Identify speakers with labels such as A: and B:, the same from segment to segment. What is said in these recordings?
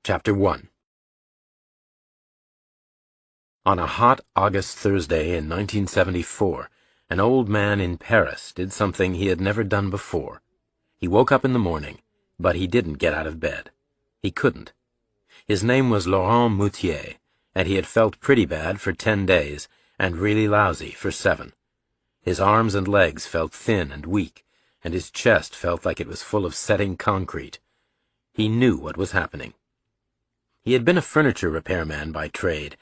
A: Chapter 1. On a hot August Thursday in 1974, an old man in Paris did something he had never done before. He woke up in the morning, but he didn't get out of bed. He couldn't. His name was Laurent Moutier, and he had felt pretty bad for 10 days, and really lousy for 7. His arms and legs felt thin and weak, and his chest felt like it was full of setting concrete. He knew what was happening. He had been a furniture repairman by trade,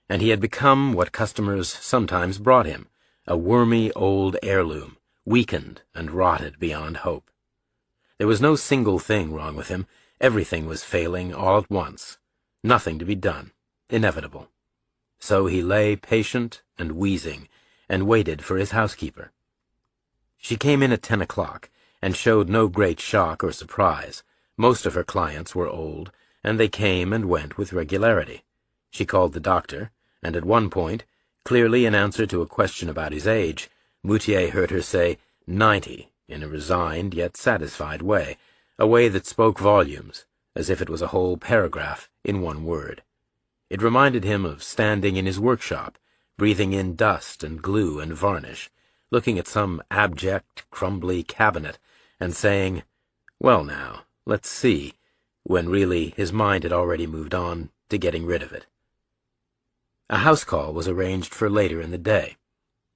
A: and he had become what customers sometimes brought him, a wormy old heirloom, weakened and rotted beyond hope. There was no single thing wrong with him. Everything was failing all at once. Nothing to be done. Inevitable. So he lay patient and wheezing, and waited for his housekeeper. She came in at 10 o'clock, and showed no great shock or surprise. Most of her clients were old, and they came and went with regularity. She called the doctor, and at one point, clearly in answer to a question about his age, Moutier heard her say 90 in a resigned yet satisfied way, a way that spoke volumes, as if it was a whole paragraph in one word. It reminded him of standing in his workshop, breathing in dust and glue and varnish, looking at some abject, crumbly cabinet, and saying, "Well now, let's see," when really his mind had already moved on to getting rid of it. A house call was arranged for later in the day.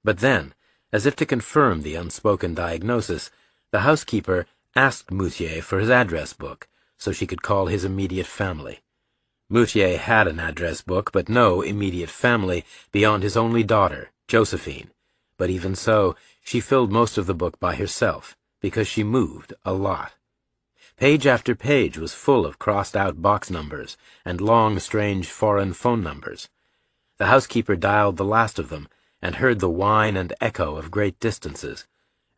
A: But then, as if to confirm the unspoken diagnosis, the housekeeper asked Moutier for his address book so she could call his immediate family. Moutier had an address book, but no immediate family beyond his only daughter, Josephine. But even so, she filled most of the book by herself, because she moved a lot. Page after page was full of crossed-out box numbers and long, strange foreign phone numbers. The housekeeper dialed the last of them and heard the whine and echo of great distances,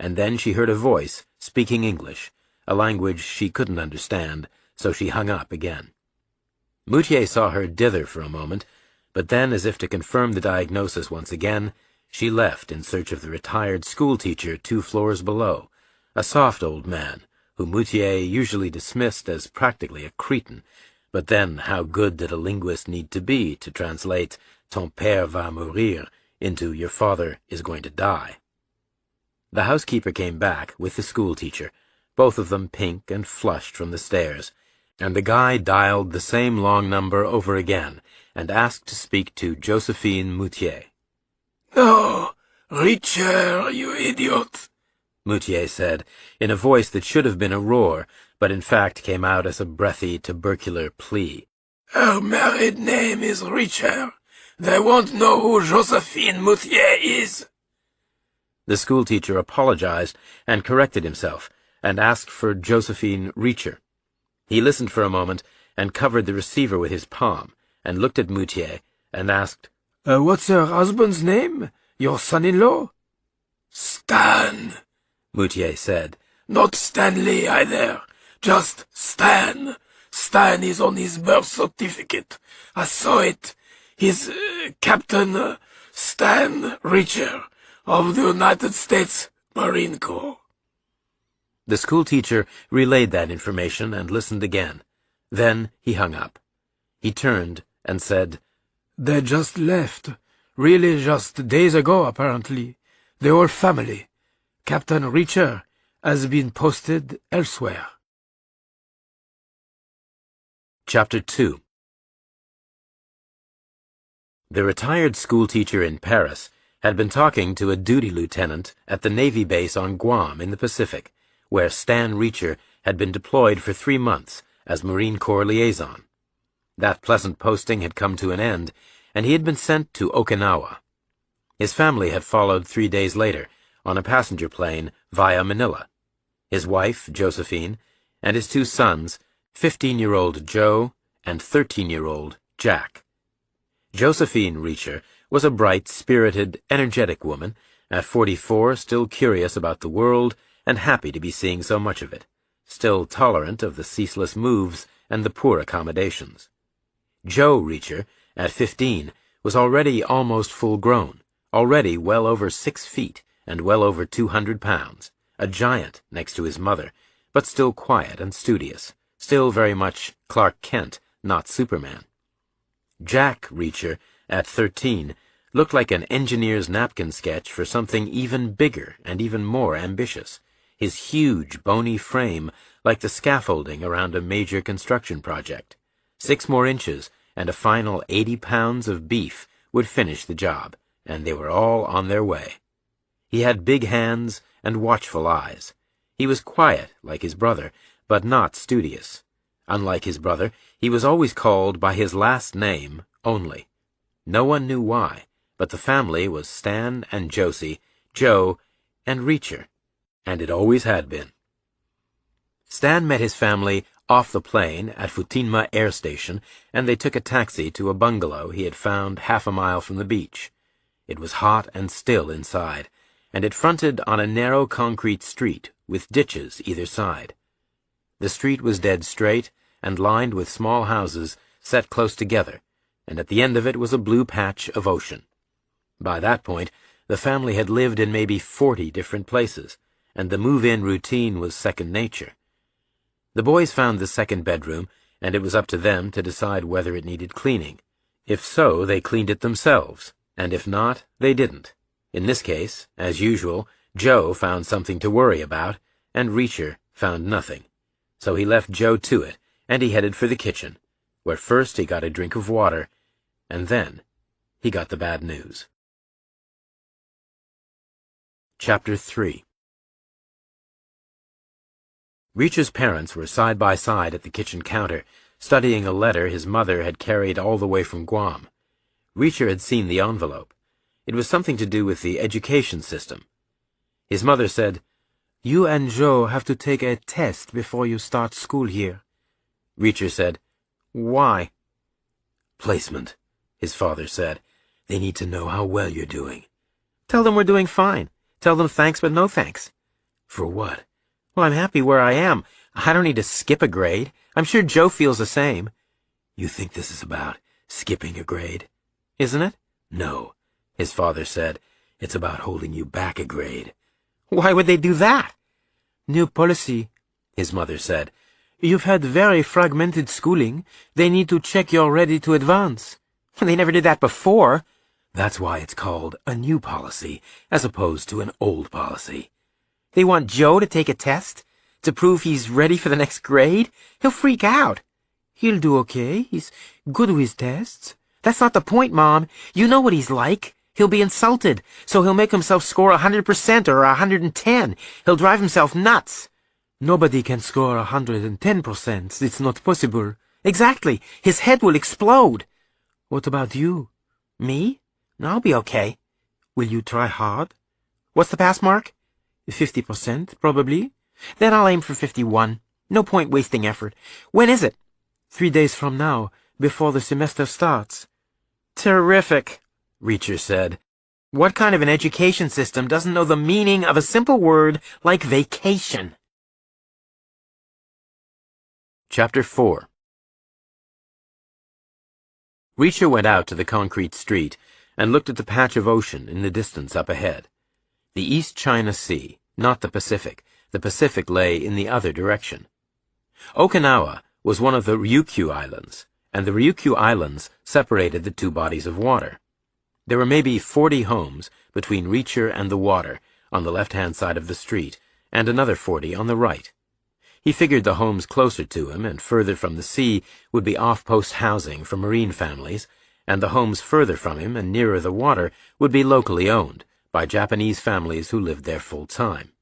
A: and then she heard a voice speaking English, a language she couldn't understand, so she hung up again. Moutier saw her dither for a moment, but then, as if to confirm the diagnosis once again, she left in search of the retired schoolteacher 2 floors below, a soft old man, whom Moutier usually dismissed as practically a cretin, but then how good did a linguist need to be to translate "ton père va mourir" into "your father is going to die"? The housekeeper came back with the schoolteacher, both of them pink and flushed from the stairs, and the guy dialed the same long number over again and asked to speak to Josephine Moutier.
B: "No, Richard, you idiot,"
A: Moutier said, in a voice that should have been a roar, but in fact came out as a breathy, tubercular plea.
B: "Her married name is Richard. They won't know who Josephine Moutier is."
A: The schoolteacher apologized and corrected himself, and asked for Josephine Reacher. He listened for a moment, and covered the receiver with his palm, and looked at Moutier, and asked,
B: What's her husband's name? Your son-in-law?" "Stan," Moutier said. "Not Stanley either. Just Stan. Stan is on his birth certificate. I saw it. He's Captain Stan Reacher of the United States Marine Corps."
A: The schoolteacher relayed that information and listened again. Then he hung up. He turned and said,
B: "They just left. Really just days ago, apparently. The whole family. Captain Reacher has been posted elsewhere."
A: Chapter 2. The retired schoolteacher in Paris had been talking to a duty lieutenant at the Navy base on Guam in the Pacific, where Stan Reacher had been deployed for 3 months as Marine Corps liaison. That pleasant posting had come to an end, and he had been sent to Okinawa. His family had followed 3 days later on a passenger plane via Manila. His wife, Josephine, and his 2 sons, 15-year-old Joe and 13-year-old Jack. Josephine Reacher was a bright, spirited, energetic woman, at 44 still curious about the world and happy to be seeing so much of it, still tolerant of the ceaseless moves and the poor accommodations. Joe Reacher, at 15, was already almost full-grown, already well over 6 feet and well over 200 pounds, a giant next to his mother, but still quiet and studious, still very much Clark Kent not Superman. Jack Reacher, at 13, looked like an engineer's napkin sketch for something even bigger and even more ambitious, his huge, bony frame like the scaffolding around a major construction project. 6 more inches and a final 80 pounds of beef would finish the job, and they were all on their way. He had big hands and watchful eyes. He was quiet, like his brother, but not studious. Unlike his brother, he was always called by his last name only. No one knew why, but the family was Stan and Josie, Joe, and Reacher, and it always had been. Stan met his family off the plane at Futenma Air Station, and they took a taxi to a bungalow he had found half a mile from the beach. It was hot and still inside, and it fronted on a narrow concrete street with ditches either side. The street was dead straight and lined with small houses set close together, and at the end of it was a blue patch of ocean. By that point, the family had lived in maybe 40 different places, and the move-in routine was second nature. The boys found the second bedroom, and it was up to them to decide whether it needed cleaning. If so, they cleaned it themselves, and if not, they didn't. In this case, as usual, Joe found something to worry about, and Reacher found nothing. So he left Joe to it, and he headed for the kitchen, where first he got a drink of water, and then he got the bad news. Chapter 3. Reacher's parents were side by side at the kitchen counter, studying a letter his mother had carried all the way from Guam. Reacher had seen the envelope. It was something to do with the education system. His mother said, "You and Joe have to take a test before you start school here." Reacher said, "Why?" "Placement," his father said. "They need to know how well you're doing." "Tell them we're doing fine. Tell them thanks but no thanks." "For what?" "Well, I'm happy where I am. I don't need to skip a grade. I'm sure Joe feels the same." "You think this is about skipping a grade?" "Isn't it?" "No," his father said. "It's about holding you back a grade." "Why would they do that?" "New policy," his mother said. "You've had very fragmented schooling. They need to check you're ready to advance." "They never did that before." "That's why it's called a new policy, as opposed to an old policy." "They want Joe to take a test to prove he's ready for the next grade? He'll freak out." "He'll do okay. He's good with tests." "That's not the point, Mom. You know what he's like. He'll be insulted, so he'll make himself score 100% or 110. He'll drive himself nuts." "Nobody can score 110%. It's not possible." "Exactly. His head will explode." "What about you?" "Me? I'll be okay." "Will you try hard?" "What's the pass mark?" 50%, probably. Then I'll aim for 51. No point wasting effort. When is it? 3 days from now, before the semester starts. Terrific, Reacher said. What kind of an education system doesn't know the meaning of a simple word like vacation? Chapter 4. Reacher went out to the concrete street and looked at the patch of ocean in the distance up ahead. The East China Sea, not the Pacific. The Pacific lay in the other direction. Okinawa was one of the Ryukyu Islands, and the Ryukyu Islands separated the two bodies of water. There were maybe 40 homes between Reacher and the water on the left-hand side of the street, and another 40 on the right. He figured the homes closer to him and further from the sea would be off-post housing for marine families, and the homes further from him and nearer the water would be locally owned by Japanese families who lived there full-time.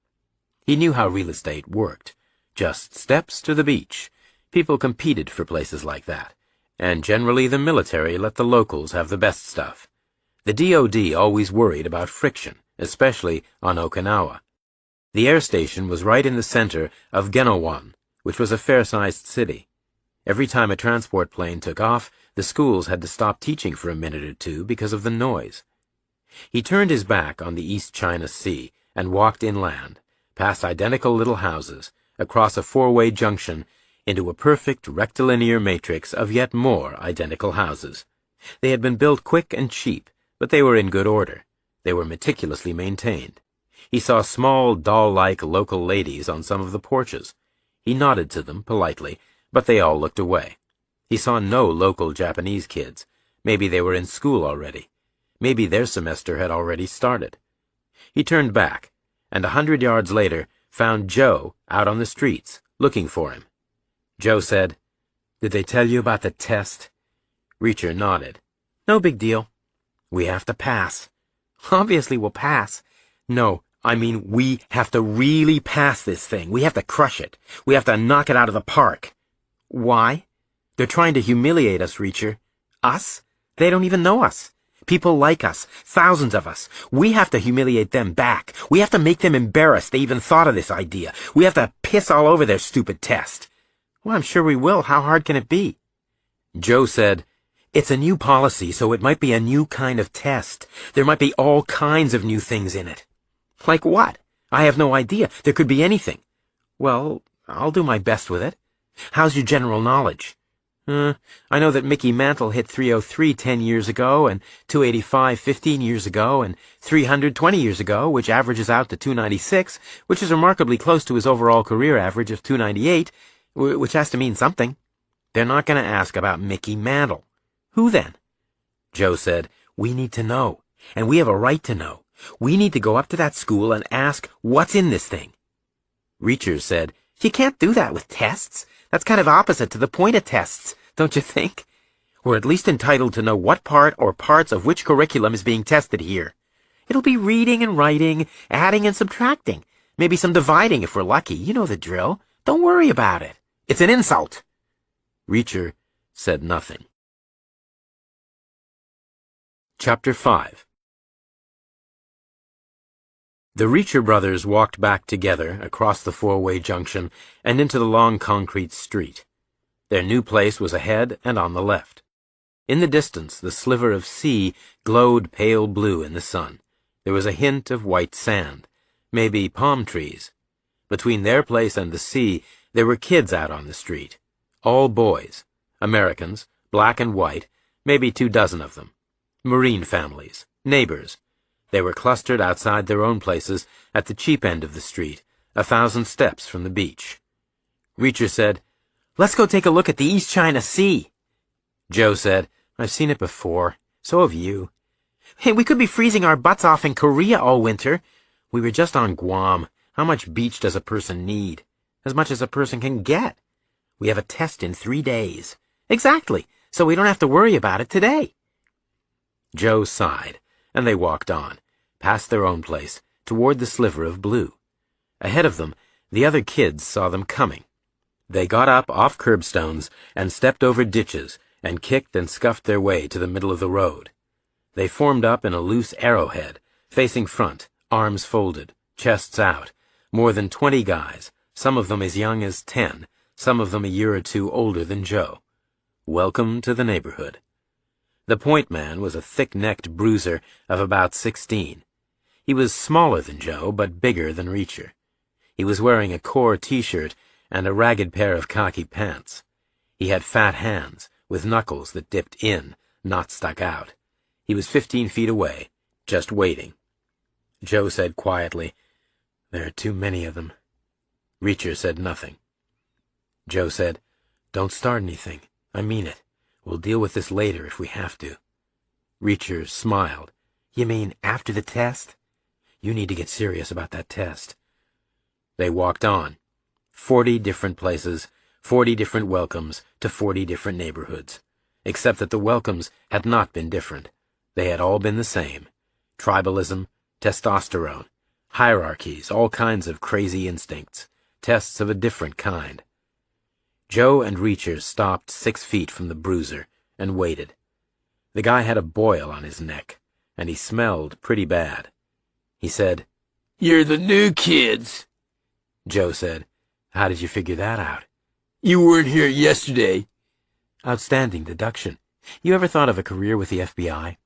A: He knew how real estate worked. Just steps to the beach. People competed for places like that, and generally the military let the locals have the best stuff. The DoD always worried about friction, especially on Okinawa. The air station was right in the center of Genowan, which was a fair-sized city. Every time a transport plane took off, the schools had to stop teaching for a minute or two because of the noise. He turned his back on the East China Sea and walked inland, past identical little houses, across a four-way junction, into a perfect rectilinear matrix of yet more identical houses. They had been built quick and cheap, but they were in good order. They were meticulously maintained. He saw small, doll-like local ladies on some of the porches. He nodded to them politely, but they all looked away. He saw no local Japanese kids. Maybe they were in school already. Maybe their semester had already started. He turned back, and 100 yards later found Joe out on the streets, looking for him. Joe said, "Did they tell you about the test?" Reacher nodded. "No big deal. We have to pass." "Obviously we'll pass." "No, I mean we have to really pass this thing. We have to crush it. We have to knock it out of the park." "Why?" "They're trying to humiliate us, Reacher." "Us? They don't even know us. People like us, thousands of us. We have to humiliate them back. We have to make them embarrassed they even thought of this idea. We have to piss all over their stupid test." "Well, I'm sure we will. How hard can it be?" Joe said, "It's a new policy, so it might be a new kind of test. There might be all kinds of new things in it." "Like what?" "I have no idea. There could be anything." "Well, I'll do my best with it. How's your general knowledge?" I know that Mickey Mantle hit 303 10 years ago, and 285 15 years ago, and 300 20 years ago, which averages out to 296, which is remarkably close to his overall career average of 298, which has to mean something." "They're not going to ask about Mickey Mantle." "Who then?" Joe said, "We need to know, and we have a right to know. We need to go up to that school and ask what's in this thing." Reacher said, "You can't do that with tests. That's kind of opposite to the point of tests, don't you think? We're at least entitled to know what part or parts of which curriculum is being tested here. It'll be reading and writing, adding and subtracting, maybe some dividing if we're lucky. You know the drill. Don't worry about it. It's an insult." Reacher said nothing. Chapter 5. The Reacher brothers walked back together across the four-way junction and into the long concrete street. Their new place was ahead and on the left. In the distance, the sliver of sea glowed pale blue in the sun. There was a hint of white sand, maybe palm trees. Between their place and the sea, there were kids out on the street. All boys. Americans, black and white, maybe 24 of them. Marine families, neighbors. They were clustered outside their own places at the cheap end of the street, 1,000 steps from the beach. Reacher said, "Let's go take a look at the East China Sea." Joe said, "I've seen it before. So have you." "Hey, we could be freezing our butts off in Korea all winter. We were just on Guam. How much beach does a person need? As much as a person can get. We have a test in 3 days. Exactly, so we don't have to worry about it today." Joe sighed, and they walked on, past their own place, toward the sliver of blue. Ahead of them, the other kids saw them coming. They got up off curbstones and stepped over ditches and kicked and scuffed their way to the middle of the road. They formed up in a loose arrowhead, facing front, arms folded, chests out, more than 20 guys, some of them as young as 10, some of them a year or two older than Joe. Welcome to the neighborhood. The point man was a thick-necked bruiser of about 16. He was smaller than Joe, but bigger than Reacher. He was wearing a Corps t-shirt and a ragged pair of khaki pants. He had fat hands, with knuckles that dipped in, not stuck out. He was 15 feet away, just waiting. Joe said quietly, "There are too many of them." Reacher said nothing. Joe said, "Don't start anything. I mean it. We'll deal with this later if we have to." Reacher smiled. "You mean after the test?" "You need to get serious about that test." They walked on. 40 different places, 40 different welcomes to 40 different neighborhoods. Except that the welcomes had not been different. They had all been the same. Tribalism, testosterone, hierarchies, all kinds of crazy instincts, tests of a different kind. Joe and Reacher stopped 6 feet from the bruiser and waited. The guy had a boil on his neck, and he smelled pretty bad. He said, "You're the new kids." Joe said, "How did you figure that out?" "You weren't here yesterday." "Outstanding deduction. You ever thought of a career with the FBI?"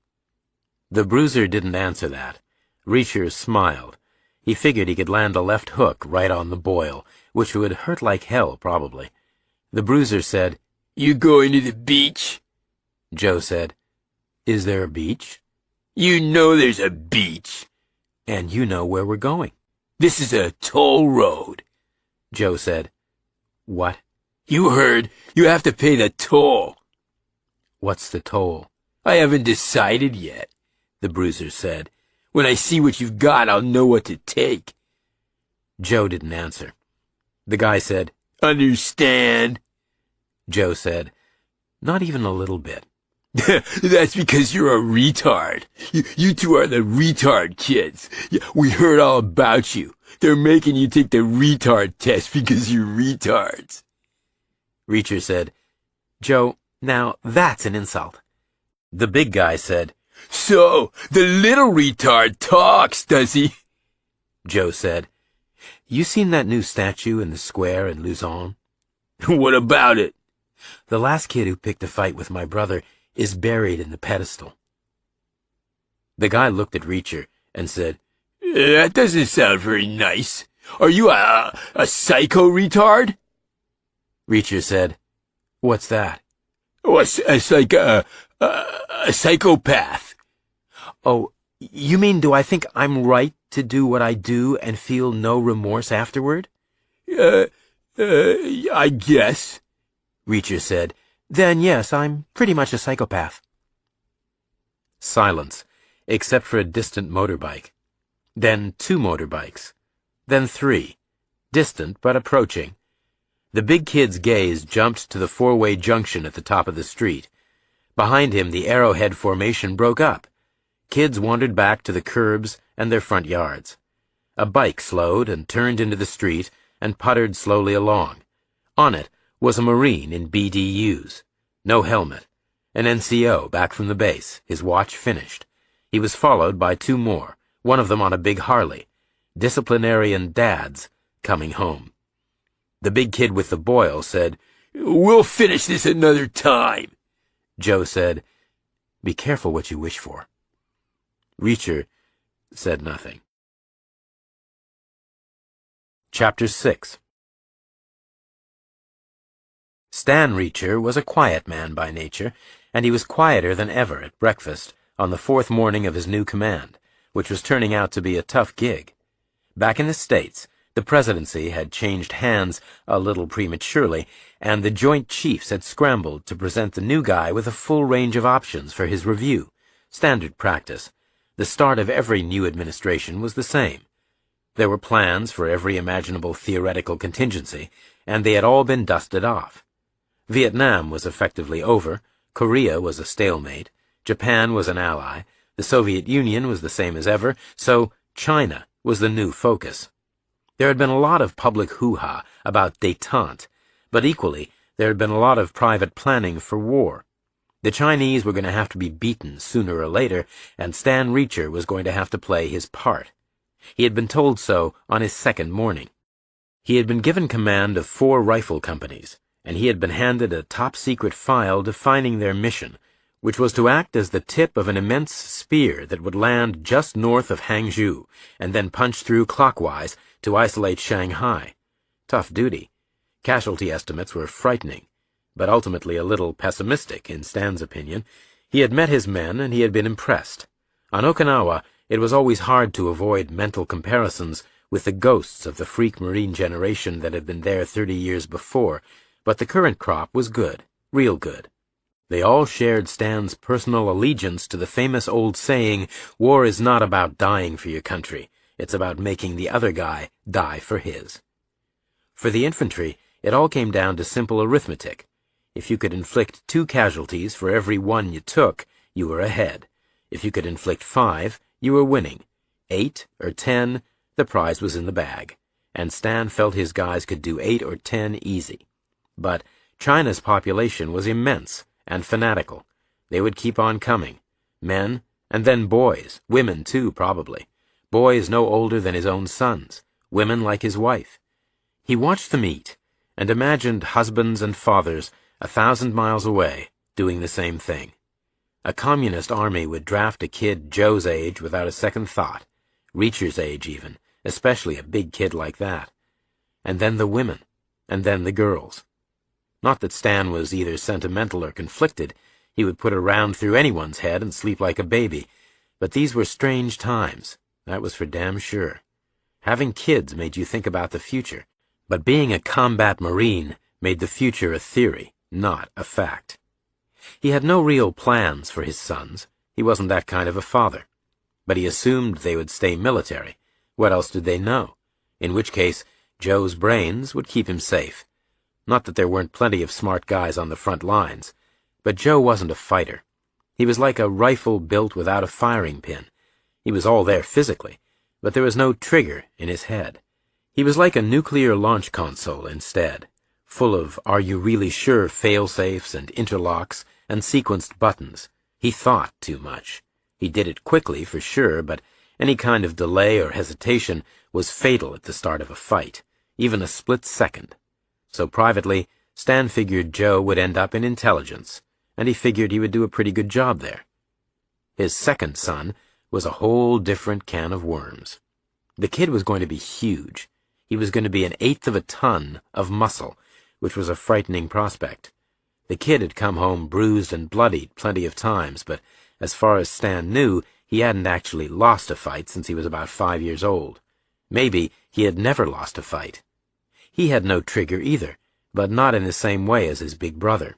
A: The bruiser didn't answer that. Reacher smiled. He figured he could land a left hook right on the boil, which would hurt like hell, probably. The bruiser said, "You going to the beach?" Joe said, "Is there a beach?" "You know there's a beach." "And you know where we're going." "This is a toll road." Joe said, "What?"
B: You heard. You have to pay the toll.
A: What's the toll?
B: I haven't decided yet, the bruiser said. When I see what you've got, I'll know what to take.
A: Joe didn't answer. The guy said,
B: Understand?
A: Joe said, Not even a little bit.
B: That's because you're a retard. You two are the retard kids. We heard all about you. They're making you take the retard test because you're retards.
A: Reacher said, Joe, now that's an insult. The big guy said,
B: So, the little retard talks, does he?
A: Joe said, You seen that new statue in the square in Luzon?
B: What about it?
A: The last kid who picked a fight with my brother is buried in the pedestal. The guy looked at Reacher and said,
B: That doesn't sound very nice. Are you a psycho retard?
A: Reacher said, What's that?
B: Oh, it's like a psychopath.
A: Oh, you mean do I think I'm right to do what I do and feel no remorse afterward?
B: I guess.
A: Reacher said, Then yes, I'm pretty much a psychopath. Silence, except for a distant motorbike. Then 2 motorbikes. Then 3. Distant but approaching. The big kid's gaze jumped to the 4-way junction at the top of the street. Behind him, the arrowhead formation broke up. Kids wandered back to the curbs and their front yards. A bike slowed and turned into the street and puttered slowly along. On it was a Marine in BDUs. No helmet. An NCO back from the base, his watch finished. He was followed by 2 more, one of them on a big Harley. Disciplinarian dads coming home. The big kid with the boil said,
B: We'll finish this another time.
A: Joe said, Be careful what you wish for. Reacher said nothing. Chapter 6. Stan Reacher was a quiet man by nature, and he was quieter than ever at breakfast on the 4th morning of his new command, which was turning out to be a tough gig. Back in the States, the presidency had changed hands a little prematurely, and the Joint Chiefs had scrambled to present the new guy with a full range of options for his review. Standard practice. The start of every new administration was the same. There were plans for every imaginable theoretical contingency, and they had all been dusted off. Vietnam was effectively over, Korea was a stalemate, Japan was an ally, the Soviet Union was the same as ever, so China was the new focus. There had been a lot of public hoo-ha about détente, but equally there had been a lot of private planning for war. The Chinese were going to have to be beaten sooner or later, and Stan Reacher was going to have to play his part. He had been told so on his 2nd morning. He had been given command of 4 rifle companies, and he had been handed a top-secret file defining their mission, which was to act as the tip of an immense spear that would land just north of Hangzhou, and then punch through clockwise to isolate Shanghai. Tough duty. Casualty estimates were frightening, but ultimately a little pessimistic, in Stan's opinion. He had met his men, and he had been impressed. On Okinawa, it was always hard to avoid mental comparisons with the ghosts of the freak Marine generation that had been there 30 years before, but the current crop was good, real good. They all shared Stan's personal allegiance to the famous old saying, War is not about dying for your country. It's about making the other guy die for his. For the infantry, it all came down to simple arithmetic. If you could inflict 2 casualties for every 1 you took, you were ahead. If you could inflict 5, you were winning. 8 or 10, the prize was in the bag. And Stan felt his guys could do 8 or 10 easy. But China's population was immense and fanatical. They would keep on coming. Men, and then boys, women too, probably. Boys no older than his own sons, women like his wife. He watched them eat, and imagined husbands and fathers 1,000 miles away doing the same thing. A communist army would draft a kid Joe's age without a second thought, Reacher's age even, especially a big kid like that. And then the women, and then the girls. Not that Stan was either sentimental or conflicted. He would put a round through anyone's head and sleep like a baby. But these were strange times. That was for damn sure. Having kids made you think about the future. But being a combat Marine made the future a theory, not a fact. He had no real plans for his sons. He wasn't that kind of a father. But he assumed they would stay military. What else did they know? In which case, Joe's brains would keep him safe. Not that there weren't plenty of smart guys on the front lines, but Joe wasn't a fighter. He was like a rifle built without a firing pin. He was all there physically, but there was no trigger in his head. He was like a nuclear launch console instead, full of are you really sure fail-safes and interlocks and sequenced buttons. He thought too much. He did it quickly for sure, but any kind of delay or hesitation was fatal at the start of a fight, even a split second. So privately, Stan figured Joe would end up in intelligence, and he figured he would do a pretty good job there. His second son was a whole different can of worms. The kid was going to be huge. He was going to be 1/8 of a ton of muscle, which was a frightening prospect. The kid had come home bruised and bloodied plenty of times, but as far as Stan knew, he hadn't actually lost a fight since he was about 5 years old. Maybe he had never lost a fight. He had no trigger either, but not in the same way as his big brother.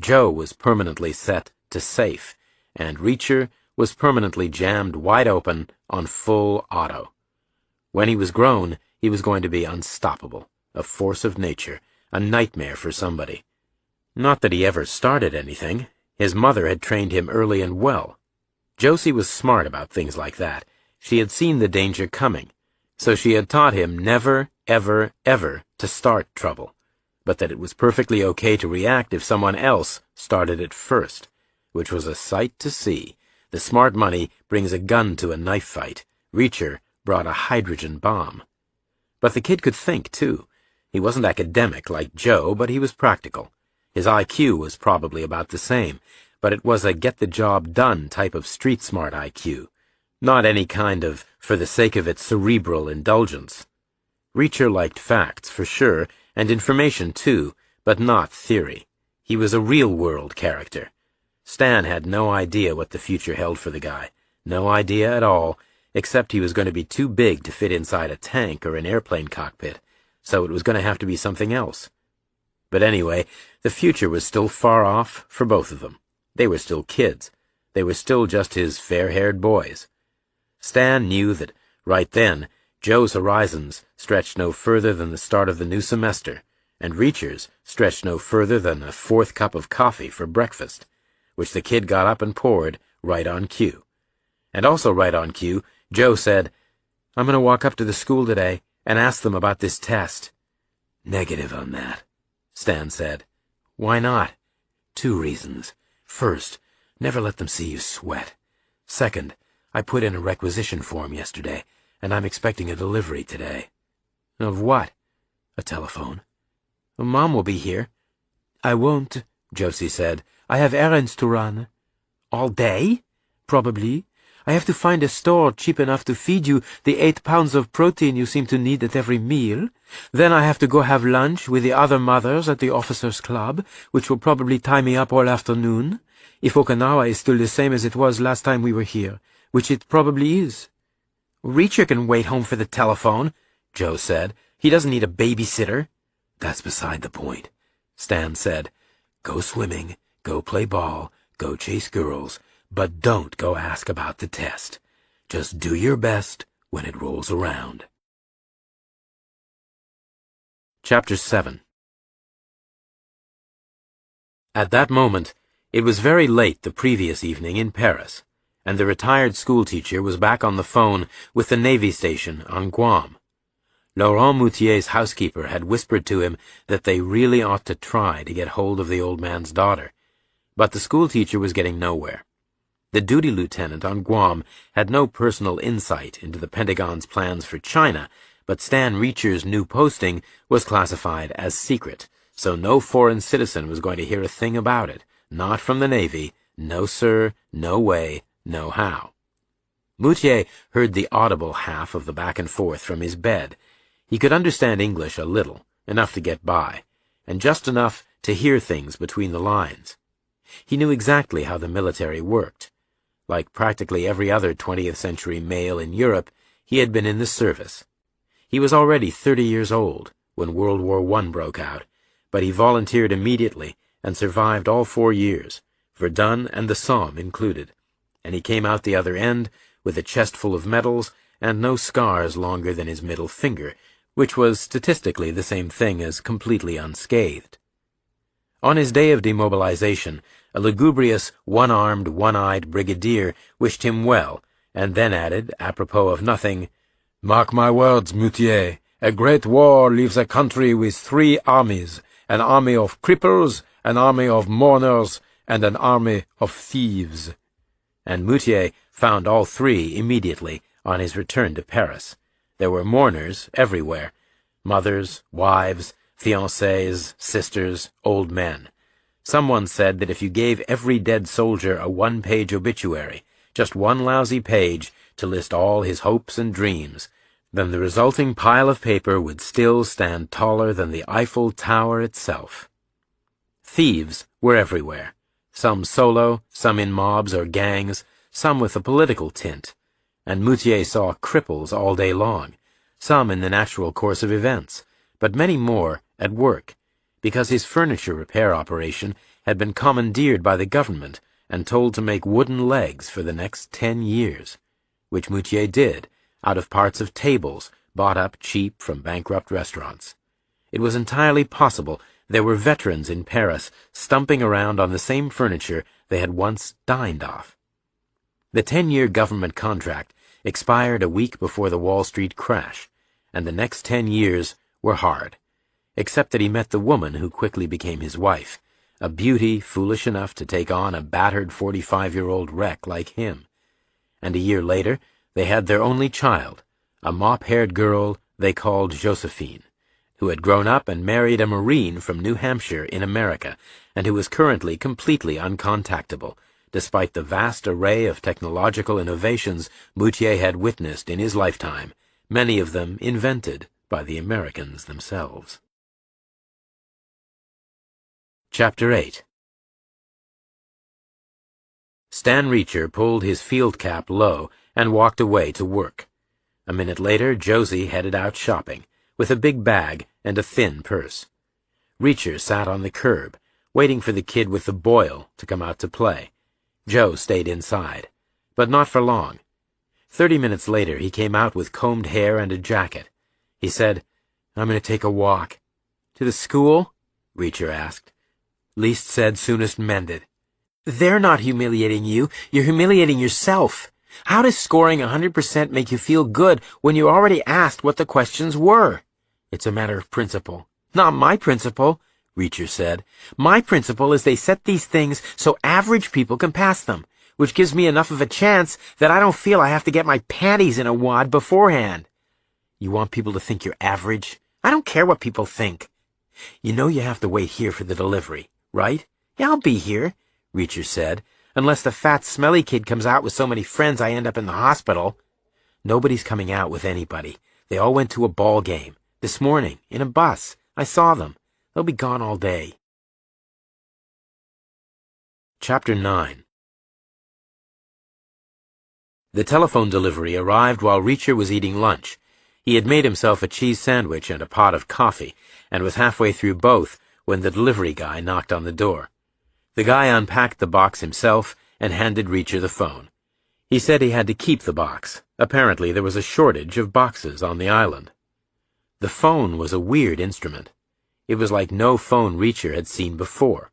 A: Joe was permanently set to safe, and Reacher was permanently jammed wide open on full auto. When he was grown, he was going to be unstoppable, a force of nature, a nightmare for somebody. Not that he ever started anything. His mother had trained him early and well. Josie was smart about things like that. She had seen the danger coming, so she had taught him never, ever, ever to start trouble, but that it was perfectly okay to react if someone else started it first, which was a sight to see. The smart money brings a gun to a knife fight. Reacher brought a hydrogen bomb. But the kid could think, too. He wasn't academic like Joe, but he was practical. His IQ was probably about the same, but it was a get-the-job-done type of street-smart IQ, not any kind of for-the-sake-of-it cerebral indulgence. Reacher liked facts, for sure, and information, too, but not theory. He was a real-world character. Stan had no idea what the future held for the guy. No idea at all, except he was going to be too big to fit inside a tank or an airplane cockpit, so it was going to have to be something else. But anyway, the future was still far off for both of them. They were still kids. They were still just his fair-haired boys. Stan knew that, right then, Joe's horizons stretched no further than the start of the new semester, and Reacher's stretched no further than a 4th cup of coffee for breakfast, which the kid got up and poured right on cue. And also right on cue, Joe said, "I'm going to walk up to the school today and ask them about this test." "Negative on that," Stan said. "Why not?" "2 reasons. First, never let them see you sweat. Second, I put in a requisition form yesterday, and I'm expecting a delivery today." "Of what?" "A telephone." "Mom will be here." "I won't," Josie said. "I have errands to run." "All day?" "Probably. I have to find a store cheap enough to feed you the 8 pounds of protein you seem to need at every meal. Then I have to go have lunch with the other mothers at the officers' club, which will probably tie me up all afternoon, if Okinawa is still the same as it was last time we were here, which it probably is." "Reacher can wait home for the telephone," Joe said. "He doesn't need a babysitter." "That's beside the point," Stan said. "Go swimming, go play ball, go chase girls, but don't go ask about the test. Just do your best when it rolls around." Chapter 7. At that moment, it was very late the previous evening in Paris, and the retired schoolteacher was back on the phone with the Navy station on Guam. Laurent Moutier's housekeeper had whispered to him that they really ought to try to get hold of the old man's daughter, but the schoolteacher was getting nowhere. The duty lieutenant on Guam had no personal insight into the Pentagon's plans for China, but Stan Reacher's new posting was classified as secret, so no foreign citizen was going to hear a thing about it. Not from the Navy. No sir, no way, no how. Moutier heard the audible half of the back and forth from his bed. He could understand English a little, enough to get by, and just enough to hear things between the lines. He knew exactly how the military worked. Like practically every other 20th century male in Europe, he had been in the service. He was already 30 years old when World War I broke out, but he volunteered immediately and survived all 4 years, Verdun and the Somme included, and he came out the other end with a chest full of medals and no scars longer than his middle finger, which was statistically the same thing as completely unscathed. On his day of demobilization, a lugubrious, one-armed, one-eyed brigadier wished him well, and then added, apropos of nothing, "Mark my words, Moutier, a great war leaves a country with 3 armies, an army of cripples, an army of mourners, and an army of thieves." And Moutier found all 3 immediately on his return to Paris. There were mourners everywhere, mothers, wives, fiancées, sisters, old men. Someone said that if you gave every dead soldier a 1-page obituary, just one lousy page to list all his hopes and dreams, then the resulting pile of paper would still stand taller than the Eiffel Tower itself. Thieves were everywhere, some solo, some in mobs or gangs, some with a political tint, and Moutier saw cripples all day long, some in the natural course of events, but many more at work, because his furniture repair operation had been commandeered by the government and told to make wooden legs for the next 10 years, which Moutier did, out of parts of tables bought up cheap from bankrupt restaurants. It was entirely possible there were veterans in Paris stumping around on the same furniture they had once dined off. The 10-year government contract expired a week before the Wall Street crash, and the next 10 years were hard, except that he met the woman who quickly became his wife, a beauty foolish enough to take on a battered 45-year-old wreck like him. And a year later, they had their only child, a mop-haired girl they called Josephine, who had grown up and married a Marine from New Hampshire in America, and who was currently completely uncontactable, despite the vast array of technological innovations Moutier had witnessed in his lifetime, many of them invented by the Americans themselves. Chapter 8. Stan Reacher pulled his field cap low and walked away to work. A minute later, Josie headed out shopping, with a big bag and a thin purse. Reacher sat on the curb, waiting for the kid with the boil to come out to play. Joe stayed inside, but not for long. 30 minutes later, he came out with combed hair and a jacket. He said, "I'm going to take a walk." "To the school?" Reacher asked. "Least said, soonest mended." "They're not humiliating you. You're humiliating yourself. How does scoring 100% make you feel good when you already asked what the questions were?" "It's a matter of principle." "Not my principle," Reacher said. "My principle is they set these things so average people can pass them, which gives me enough of a chance that I don't feel I have to get my panties in a wad beforehand." "You want people to think you're average?" "I don't care what people think." "You know you have to wait here for the delivery, right?" "Yeah, I'll be here," Reacher said, "unless the fat, smelly kid comes out with so many friends I end up in the hospital." "Nobody's coming out with anybody. They all went to a ball game. This morning, in a bus. I saw them. They'll be gone all day." Chapter 9. The telephone delivery arrived while Reacher was eating lunch. He had made himself a cheese sandwich and a pot of coffee, and was halfway through both when the delivery guy knocked on the door. The guy unpacked the box himself and handed Reacher the phone. He said he had to keep the box. Apparently there was a shortage of boxes on the island. The phone was a weird instrument. It was like no phone Reacher had seen before.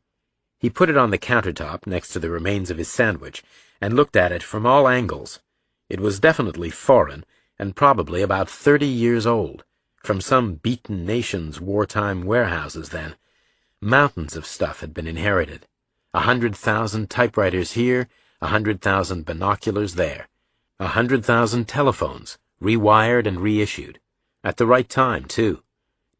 A: He put it on the countertop next to the remains of his sandwich and looked at it from all angles. It was definitely foreign and probably about 30 years old, from some beaten nation's wartime warehouses then. Mountains of stuff had been inherited. 100,000 typewriters here, 100,000 binoculars there. 100,000 telephones, rewired and reissued. At the right time, too.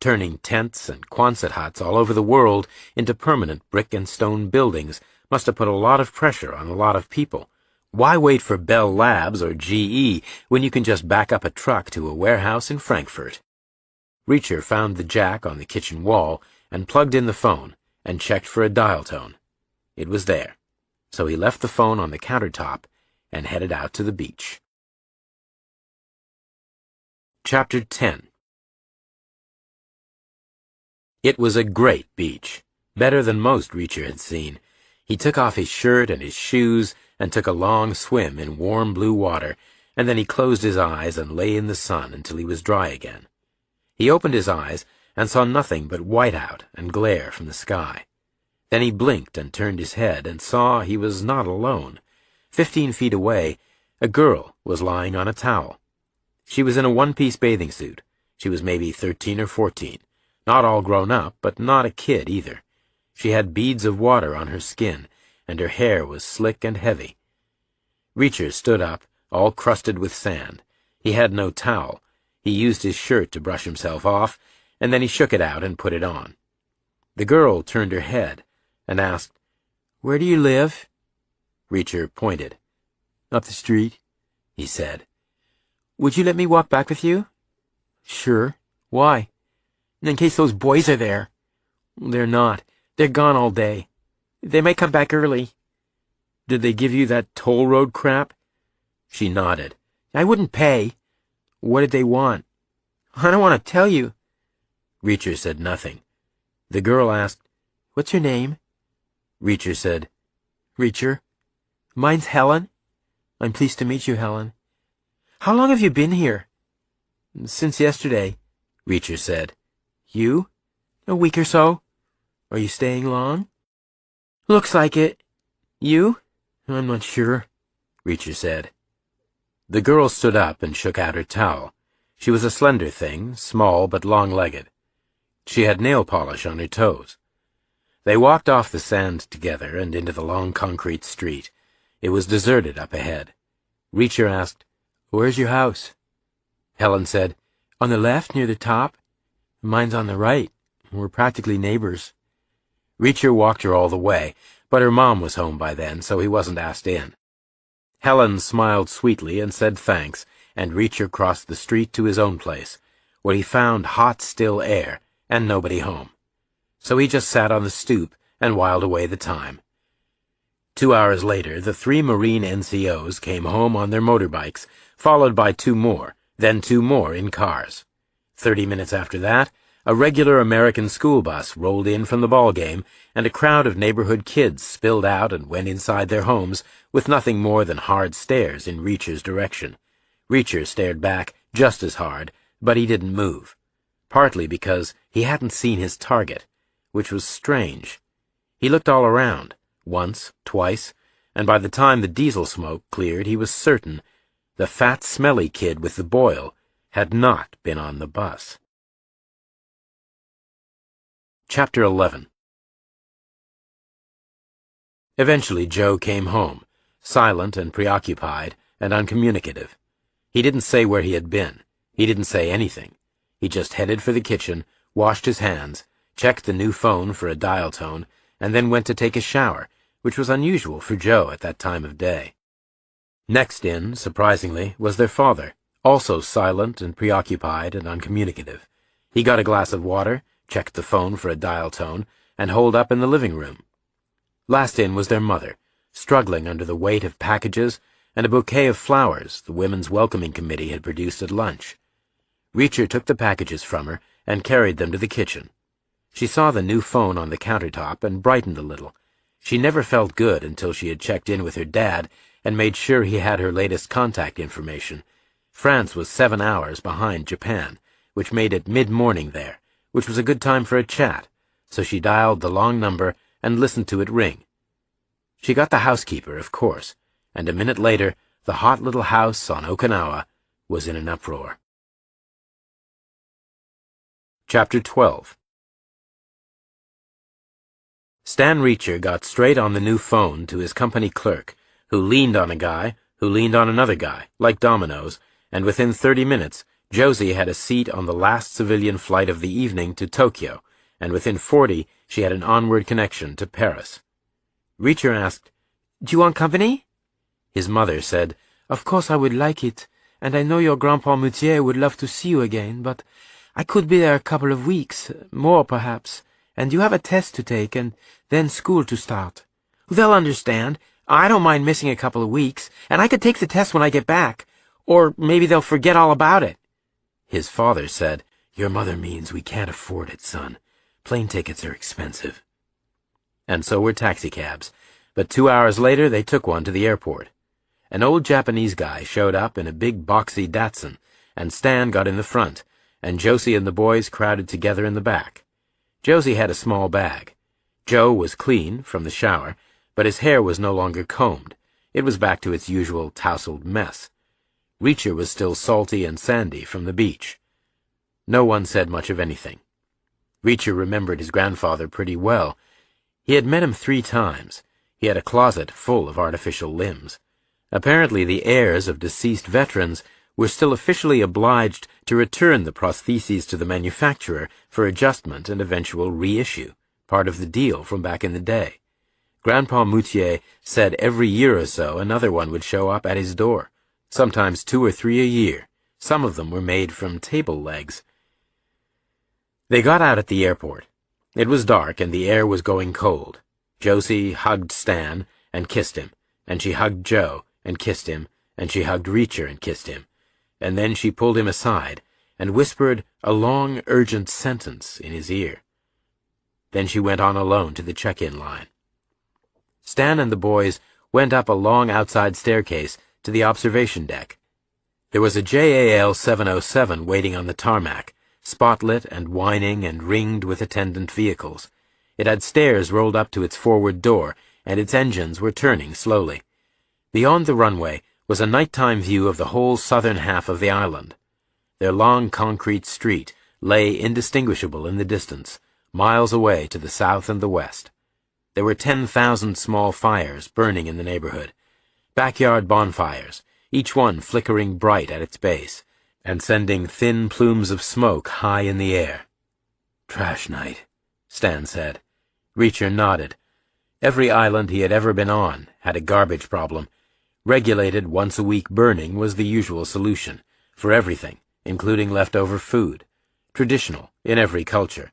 A: Turning tents and Quonset huts all over the world into permanent brick and stone buildings must have put a lot of pressure on a lot of people. Why wait for Bell Labs or GE when you can just back up a truck to a warehouse in Frankfurt? Reacher found the jack on the kitchen wall and plugged in the phone and checked for a dial tone. It was there, so he left the phone on the countertop and headed out to the beach. Chapter 10. It was a great beach, better than most Reacher had seen. He took off his shirt and his shoes and took a long swim in warm blue water, and then he closed his eyes and lay in the sun until he was dry again. He opened his eyes and saw nothing but whiteout and glare from the sky. Then he blinked and turned his head and saw he was not alone. 15 feet away, a girl was lying on a towel. She was in a one-piece bathing suit. She was maybe 13 or 14. Not all grown up, but not a kid either. She had beads of water on her skin, and her hair was slick and heavy. Reacher stood up, all crusted with sand. He had no towel. He used his shirt to brush himself off, and then he shook it out and put it on. The girl turned her head and asked, "Where do you live?" Reacher pointed. "Up the street," he said. "Would you let me walk back with you?" "Sure. Why?" "In case those boys are there." "They're not. They're gone all day. They may come back early." "Did they give you that toll road crap?" She nodded. "I wouldn't pay." "What did they want?" "I don't want to tell you." Reacher said nothing. The girl asked, "What's your name?" Reacher said, "Reacher." "Mine's Helen." "I'm pleased to meet you, Helen." "How long have you been here?" "Since yesterday," Reacher said. "You?" "A week or so." "Are you staying long?" "Looks like it. You?" "I'm not sure," Reacher said. The girl stood up and shook out her towel. She was a slender thing, small but long-legged. She had nail polish on her toes. They walked off the sand together and into the long concrete street. It was deserted up ahead. Reacher asked, "Where's your house?" Helen said, "On the left, near the top. Mine's on the right. We're practically neighbors." Reacher walked her all the way, but her mom was home by then, so he wasn't asked in. Helen smiled sweetly and said thanks, and Reacher crossed the street to his own place, where he found hot, still air and nobody home. So he just sat on the stoop and whiled away the time. 2 hours later, the 3 Marine NCOs came home on their motorbikes, followed by 2 more, then 2 more in cars. 30 minutes after that, a regular American school bus rolled in from the ball game, and a crowd of neighborhood kids spilled out and went inside their homes with nothing more than hard stares in Reacher's direction. Reacher stared back just as hard, but he didn't move, partly because he hadn't seen his target, which was strange. He looked all around, once, twice, and by the time the diesel smoke cleared, he was certain the fat, smelly kid with the boil had not been on the bus. Chapter 11. Eventually Joe came home, silent and preoccupied and uncommunicative. He didn't say where he had been. He didn't say anything. He just headed for the kitchen, washed his hands, checked the new phone for a dial tone, and then went to take a shower, which was unusual for Joe at that time of day. Next in, surprisingly, was their father, also silent and preoccupied and uncommunicative. He got a glass of water, checked the phone for a dial tone, and holed up in the living room. Last in was their mother, struggling under the weight of packages and a bouquet of flowers the Women's Welcoming Committee had produced at lunch. Reacher took the packages from her and carried them to the kitchen. She saw the new phone on the countertop and brightened a little. She never felt good until she had checked in with her dad and made sure he had her latest contact information. France was 7 hours behind Japan, which made it mid-morning there, which was a good time for a chat, so she dialed the long number and listened to it ring. She got the housekeeper, of course, and a minute later the hot little house on Okinawa was in an uproar. Chapter 12. Stan Reacher got straight on the new phone to his company clerk, who leaned on a guy, who leaned on another guy, like dominoes, and within 30 minutes, Josie had a seat on the last civilian flight of the evening to Tokyo, and within 40, she had an onward connection to Paris. Reacher asked, "Do you want company?" His mother said, "Of course I would like it, and I know your Grandpa Moutier would love to see you again, but I could be there a couple of weeks, more perhaps, and you have a test to take, and then school to start." "They'll understand. I don't mind missing a couple of weeks, and I could take the test when I get back, or maybe they'll forget all about it." His father said, "Your mother means we can't afford it, son. Plane tickets are expensive. And so were taxicabs, but 2 hours later they took one to the airport. An old Japanese guy showed up in a big boxy Datsun, and Stan got in the front, and Josie and the boys crowded together in the back. Josie had a small bag. Joe was clean from the shower, but his hair was no longer combed. It was back to its usual tousled mess. Reacher was still salty and sandy from the beach. No one said much of anything. Reacher remembered his grandfather pretty well. He had met him 3 times. He had a closet full of artificial limbs. Apparently the heirs of deceased veterans were still officially obliged to return the prostheses to the manufacturer for adjustment and eventual reissue, part of the deal from back in the day. Grandpa Moutier said every year or so another one would show up at his door, sometimes 2 or 3 a year. Some of them were made from table legs. They got out at the airport. It was dark and the air was going cold. Josie hugged Stan and kissed him, and she hugged Joe and kissed him, and she hugged Reacher and kissed him, and then she pulled him aside and whispered a long, urgent sentence in his ear. Then she went on alone to the check-in line. Stan and the boys went up a long outside staircase to the observation deck. There was a JAL 707 waiting on the tarmac, spotlit and whining and ringed with attendant vehicles. It had stairs rolled up to its forward door, and its engines were turning slowly. Beyond the runway was a nighttime view of the whole southern half of the island. Their long concrete street lay indistinguishable in the distance, miles away to the south and the west. There were 10,000 small fires burning in the neighborhood, backyard bonfires, each one flickering bright at its base, and sending thin plumes of smoke high in the air. "Trash night," Stan said. Reacher nodded. Every island he had ever been on had a garbage problem. Regulated once-a-week burning was the usual solution, for everything, including leftover food. Traditional in every culture.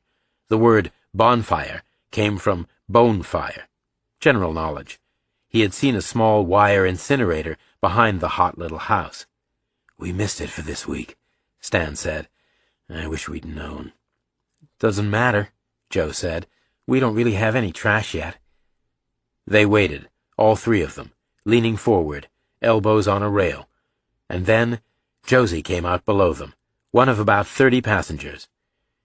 A: The word bonfire came from bone fire. General knowledge. He had seen a small wire incinerator behind the hot little house. "We missed it for this week," Stan said. "I wish we'd known." "Doesn't matter," Joe said. "We don't really have any trash yet." They waited, all 3 of them, leaning forward, elbows on a rail. And then Josie came out below them, one of about 30 passengers.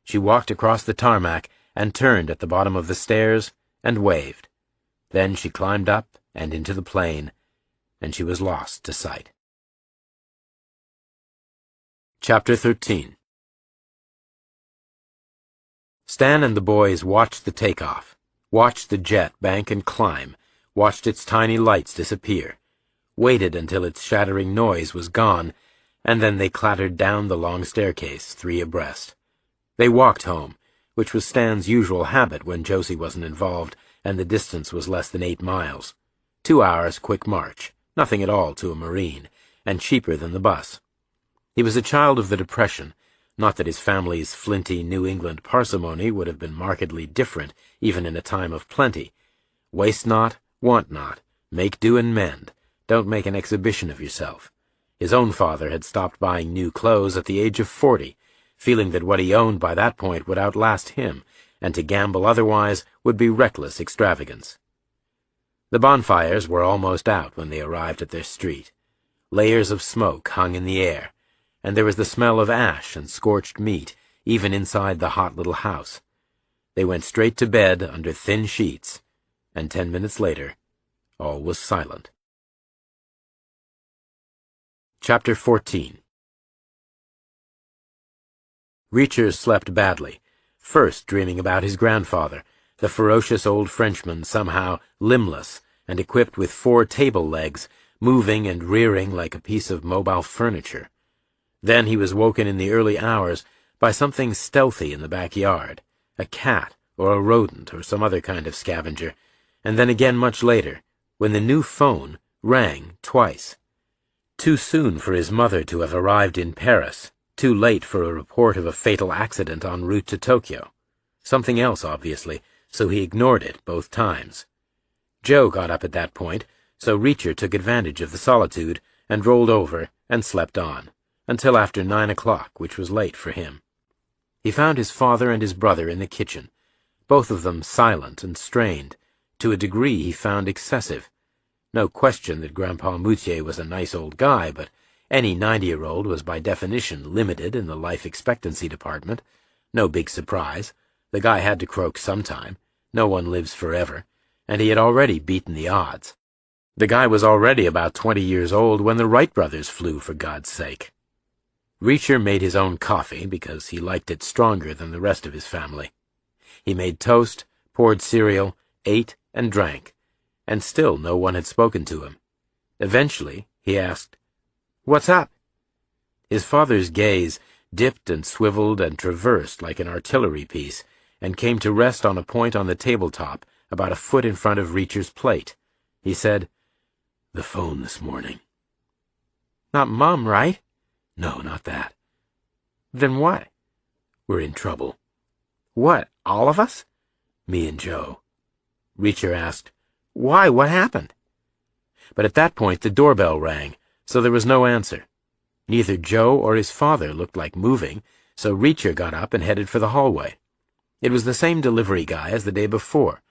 A: She walked across the tarmac and turned at the bottom of the stairs and waved. Then she climbed up and into the plane, and she was lost to sight. Chapter 13. Stan and the boys watched the takeoff, watched the jet bank and climb, watched its tiny lights disappear, waited until its shattering noise was gone, and then they clattered down the long staircase, 3 abreast. They walked home, which was Stan's usual habit when Josie wasn't involved, and the distance was less than 8 miles. 2 hours quick march, nothing at all to a Marine, and cheaper than the bus. He was a child of the Depression, not that his family's flinty New England parsimony would have been markedly different even in a time of plenty. Waste not, want not, make do and mend, don't make an exhibition of yourself. His own father had stopped buying new clothes at the age of 40, feeling that what he owned by that point would outlast him, and to gamble otherwise would be reckless extravagance. The bonfires were almost out when they arrived at their street. Layers of smoke hung in the air, and there was the smell of ash and scorched meat, even inside the hot little house. They went straight to bed under thin sheets, and 10 minutes later, all was silent. Chapter 14. Reacher slept badly, first dreaming about his grandfather, the ferocious old Frenchman somehow limbless and equipped with 4 table legs, moving and rearing like a piece of mobile furniture. Then he was woken in the early hours by something stealthy in the backyard, a cat or a rodent or some other kind of scavenger, and then again much later, when the new phone rang twice. Too soon for his mother to have arrived in Paris, too late for a report of a fatal accident en route to Tokyo. Something else, obviously, so he ignored it both times. Joe got up at that point, so Reacher took advantage of the solitude and rolled over and slept on, until after 9 o'clock, which was late for him. He found his father and his brother in the kitchen. both of them silent and strained, to a degree he found excessive. No question that Grandpa Moutier was a nice old guy, but any 90-year-old was by definition limited in the life expectancy department. No big surprise. The guy had to croak sometime. No one lives forever, and he had already beaten the odds. The guy was already about 20 years old when the Wright brothers flew, for God's sake. Reacher made his own coffee because he liked it stronger than the rest of his family. He made toast, poured cereal, ate, and drank, and still no one had spoken to him. Eventually, he asked, "What's up?" His father's gaze dipped and swiveled and traversed like an artillery piece, and came to rest on a point on the tabletop about a foot in front of Reacher's plate. He said, "The phone this morning." "Not Mom, right?" "No, not that." "Then what?" "We're in trouble." "What, all of us?" "Me and Joe." Reacher asked, "Why, what happened?" But at that point the doorbell rang, so there was no answer. Neither Joe or his father looked like moving, so Reacher got up and headed for the hallway. It was the same delivery guy as the day before.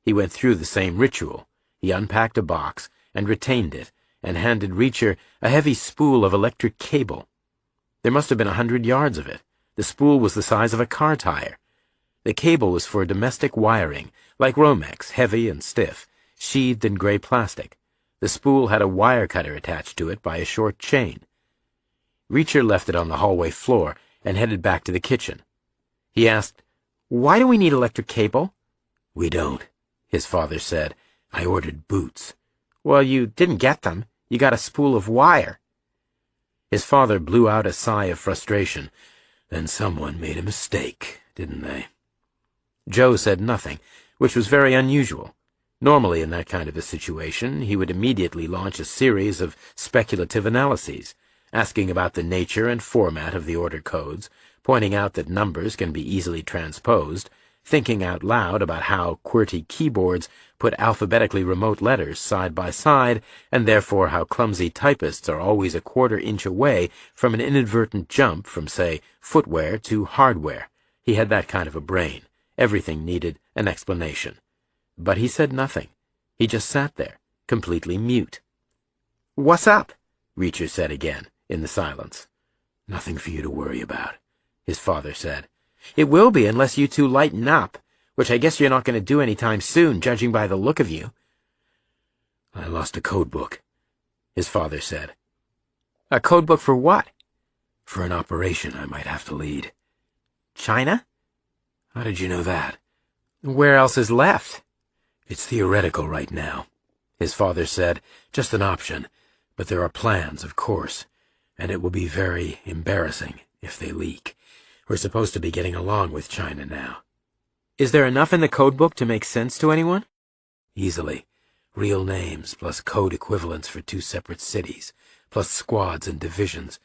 A: He went through the same ritual. He unpacked a box and retained it, and handed Reacher a heavy spool of electric cable. There must have been 100 yards of it. The spool was the size of a car tire. The cable was for domestic wiring, like Romex, heavy and stiff, sheathed in gray plastic. The spool had a wire cutter attached to it by a short chain. Reacher left it on the hallway floor and headed back to the kitchen. He asked, "Why do we need electric cable?" "We don't," his father said. "I ordered boots." "Well, you didn't get them. You got a spool of wire." His father blew out a sigh of frustration. "Then someone made a mistake, didn't they?" Joe said nothing, which was very unusual. Normally, in that kind of a situation, he would immediately launch a series of speculative analyses, asking about the nature and format of the order codes, pointing out that numbers can be easily transposed, thinking out loud about how QWERTY keyboards put alphabetically remote letters side by side, and therefore how clumsy typists are always a quarter-inch away from an inadvertent jump from, say, footwear to hardware. He had that kind of a brain. Everything needed an explanation. But he said nothing. He just sat there, completely mute. "What's up?" Reacher said again, in the silence. "Nothing for you to worry about," his father said. "It will be unless you two lighten up, which I guess you're not going to do any time soon, judging by the look of you." "I lost a code book," his father said. "A code book for what?" "For an operation I might have to lead." "China?" "How did you know that?" "Where else is left?" "It's theoretical right now," his father said. "Just an option. But there are plans, of course, and it will be very embarrassing if they leak. We're supposed to be getting along with China now." "Is there enough in the code book to make sense to anyone?" "Easily. Real names, plus code equivalents for 2 separate cities, plus squads and divisions.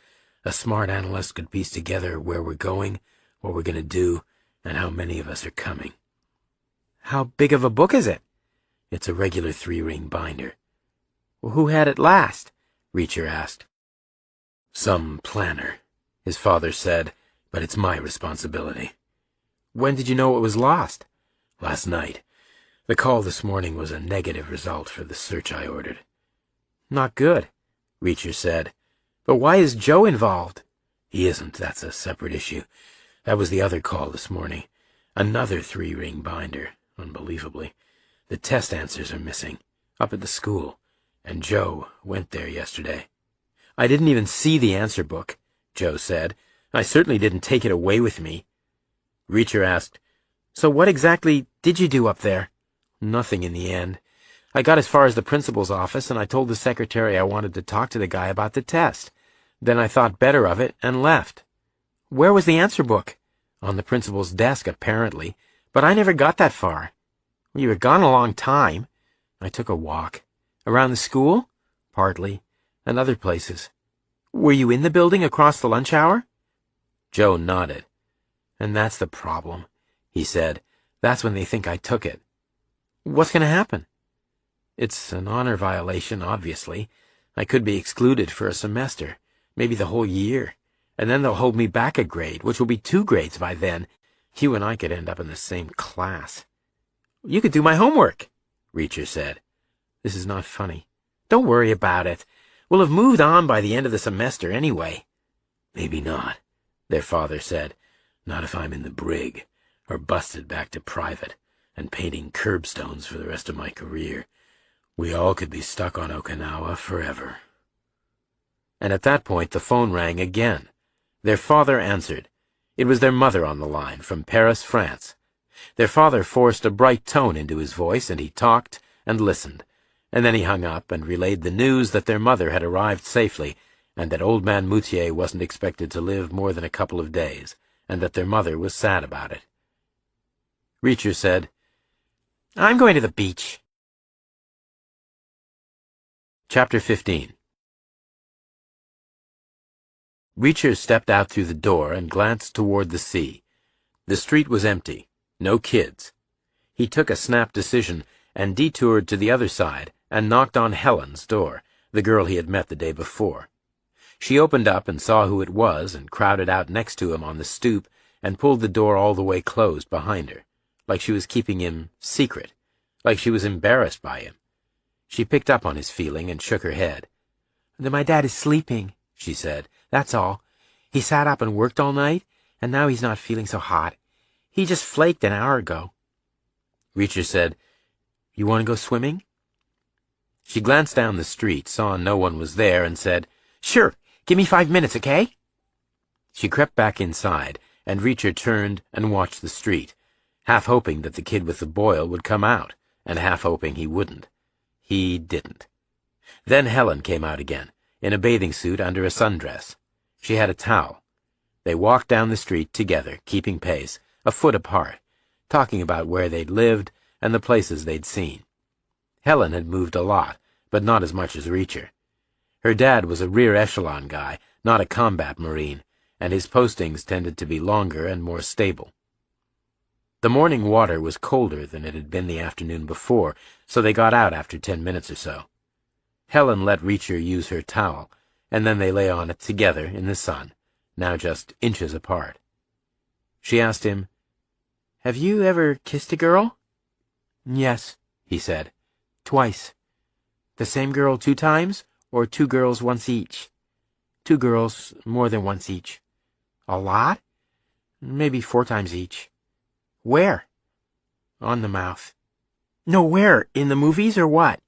A: A smart analyst could piece together where we're going, what we're going to do, and how many of us are coming." "How big of a book is it?" "It's a regular 3-ring binder." "Well, who had it last?" Reacher asked. "Some planner," his father said, "but it's my responsibility." "When did you know it was lost?" "Last night. The call this morning was a negative result for the search I ordered." "Not good," Reacher said. "But why is Joe involved?" "He isn't. That's a separate issue. That was the other call this morning. Another 3-ring binder, unbelievably. The test answers are missing, up at the school, and Joe went there yesterday." "I didn't even see the answer book," Joe said. "I certainly didn't take it away with me." Reacher asked, "So what exactly did you do up there?" "Nothing in the end. I got as far as the principal's office, and I told the secretary I wanted to talk to the guy about the test. Then I thought better of it and left." "Where was the answer book?" "On the principal's desk, apparently, but I never got that far." "Well, you were gone a long time." "I took a walk." "Around the school?" "Partly, and other places." "Were you in the building across the lunch hour?" Joe nodded. "And that's the problem," he said. "That's when they think I took it." "What's going to happen?" "It's an honor violation, obviously. I could be excluded for a semester, maybe the whole year, and then they'll hold me back a grade, which will be 2 grades by then. You and I could end up in the same class. You could do my homework, Reacher said. This is not funny. Don't worry about it. We'll have moved on by the end of the semester anyway. Maybe not, their father said. Not if I'm in the brig, or busted back to private, and painting curbstones for the rest of my career. We all could be stuck on Okinawa forever. And at that point the phone rang again. Their father answered. It was their mother on the line, from Paris, France. Their father forced a bright tone into his voice, and he talked and listened, and then he hung up and relayed the news that their mother had arrived safely, and that old man Moutier wasn't expected to live more than a couple of days, and that their mother was sad about it. Reacher said, I'm going to the beach. Chapter 15. Reacher stepped out through the door and glanced toward the sea. The street was empty. No kids. He took a snap decision and detoured to the other side and knocked on Helen's door, the girl he had met the day before. She opened up and saw who it was and crowded out next to him on the stoop and pulled the door all the way closed behind her, like she was keeping him secret, like she was embarrassed by him. She picked up on his feeling and shook her head. My dad is sleeping, she said. That's all. He sat up and worked all night, and now he's not feeling so hot. He just flaked an hour ago. Reacher said, You want to go swimming? She glanced down the street, saw no one was there, and said, Sure, give me 5 minutes, okay? She crept back inside, and Reacher turned and watched the street, half hoping that the kid with the boil would come out, and half hoping he wouldn't. He didn't. Then Helen came out again, in a bathing suit under a sundress. She had a towel. They walked down the street together, keeping pace, a foot apart, talking about where they'd lived and the places they'd seen. Helen had moved a lot, but not as much as Reacher. Her dad was a rear echelon guy, not a combat marine, and his postings tended to be longer and more stable. The morning water was colder than it had been the afternoon before, so they got out after 10 minutes or so. Helen let Reacher use her towel, and then they lay on it together in the sun, now just inches apart. She asked him, Have you ever kissed a girl? Yes, he said. Twice. The same girl 2 times, or 2 girls once each? 2 girls more than once each. A lot? Maybe 4 times each. Where? On the mouth. No, where? In the movies or what?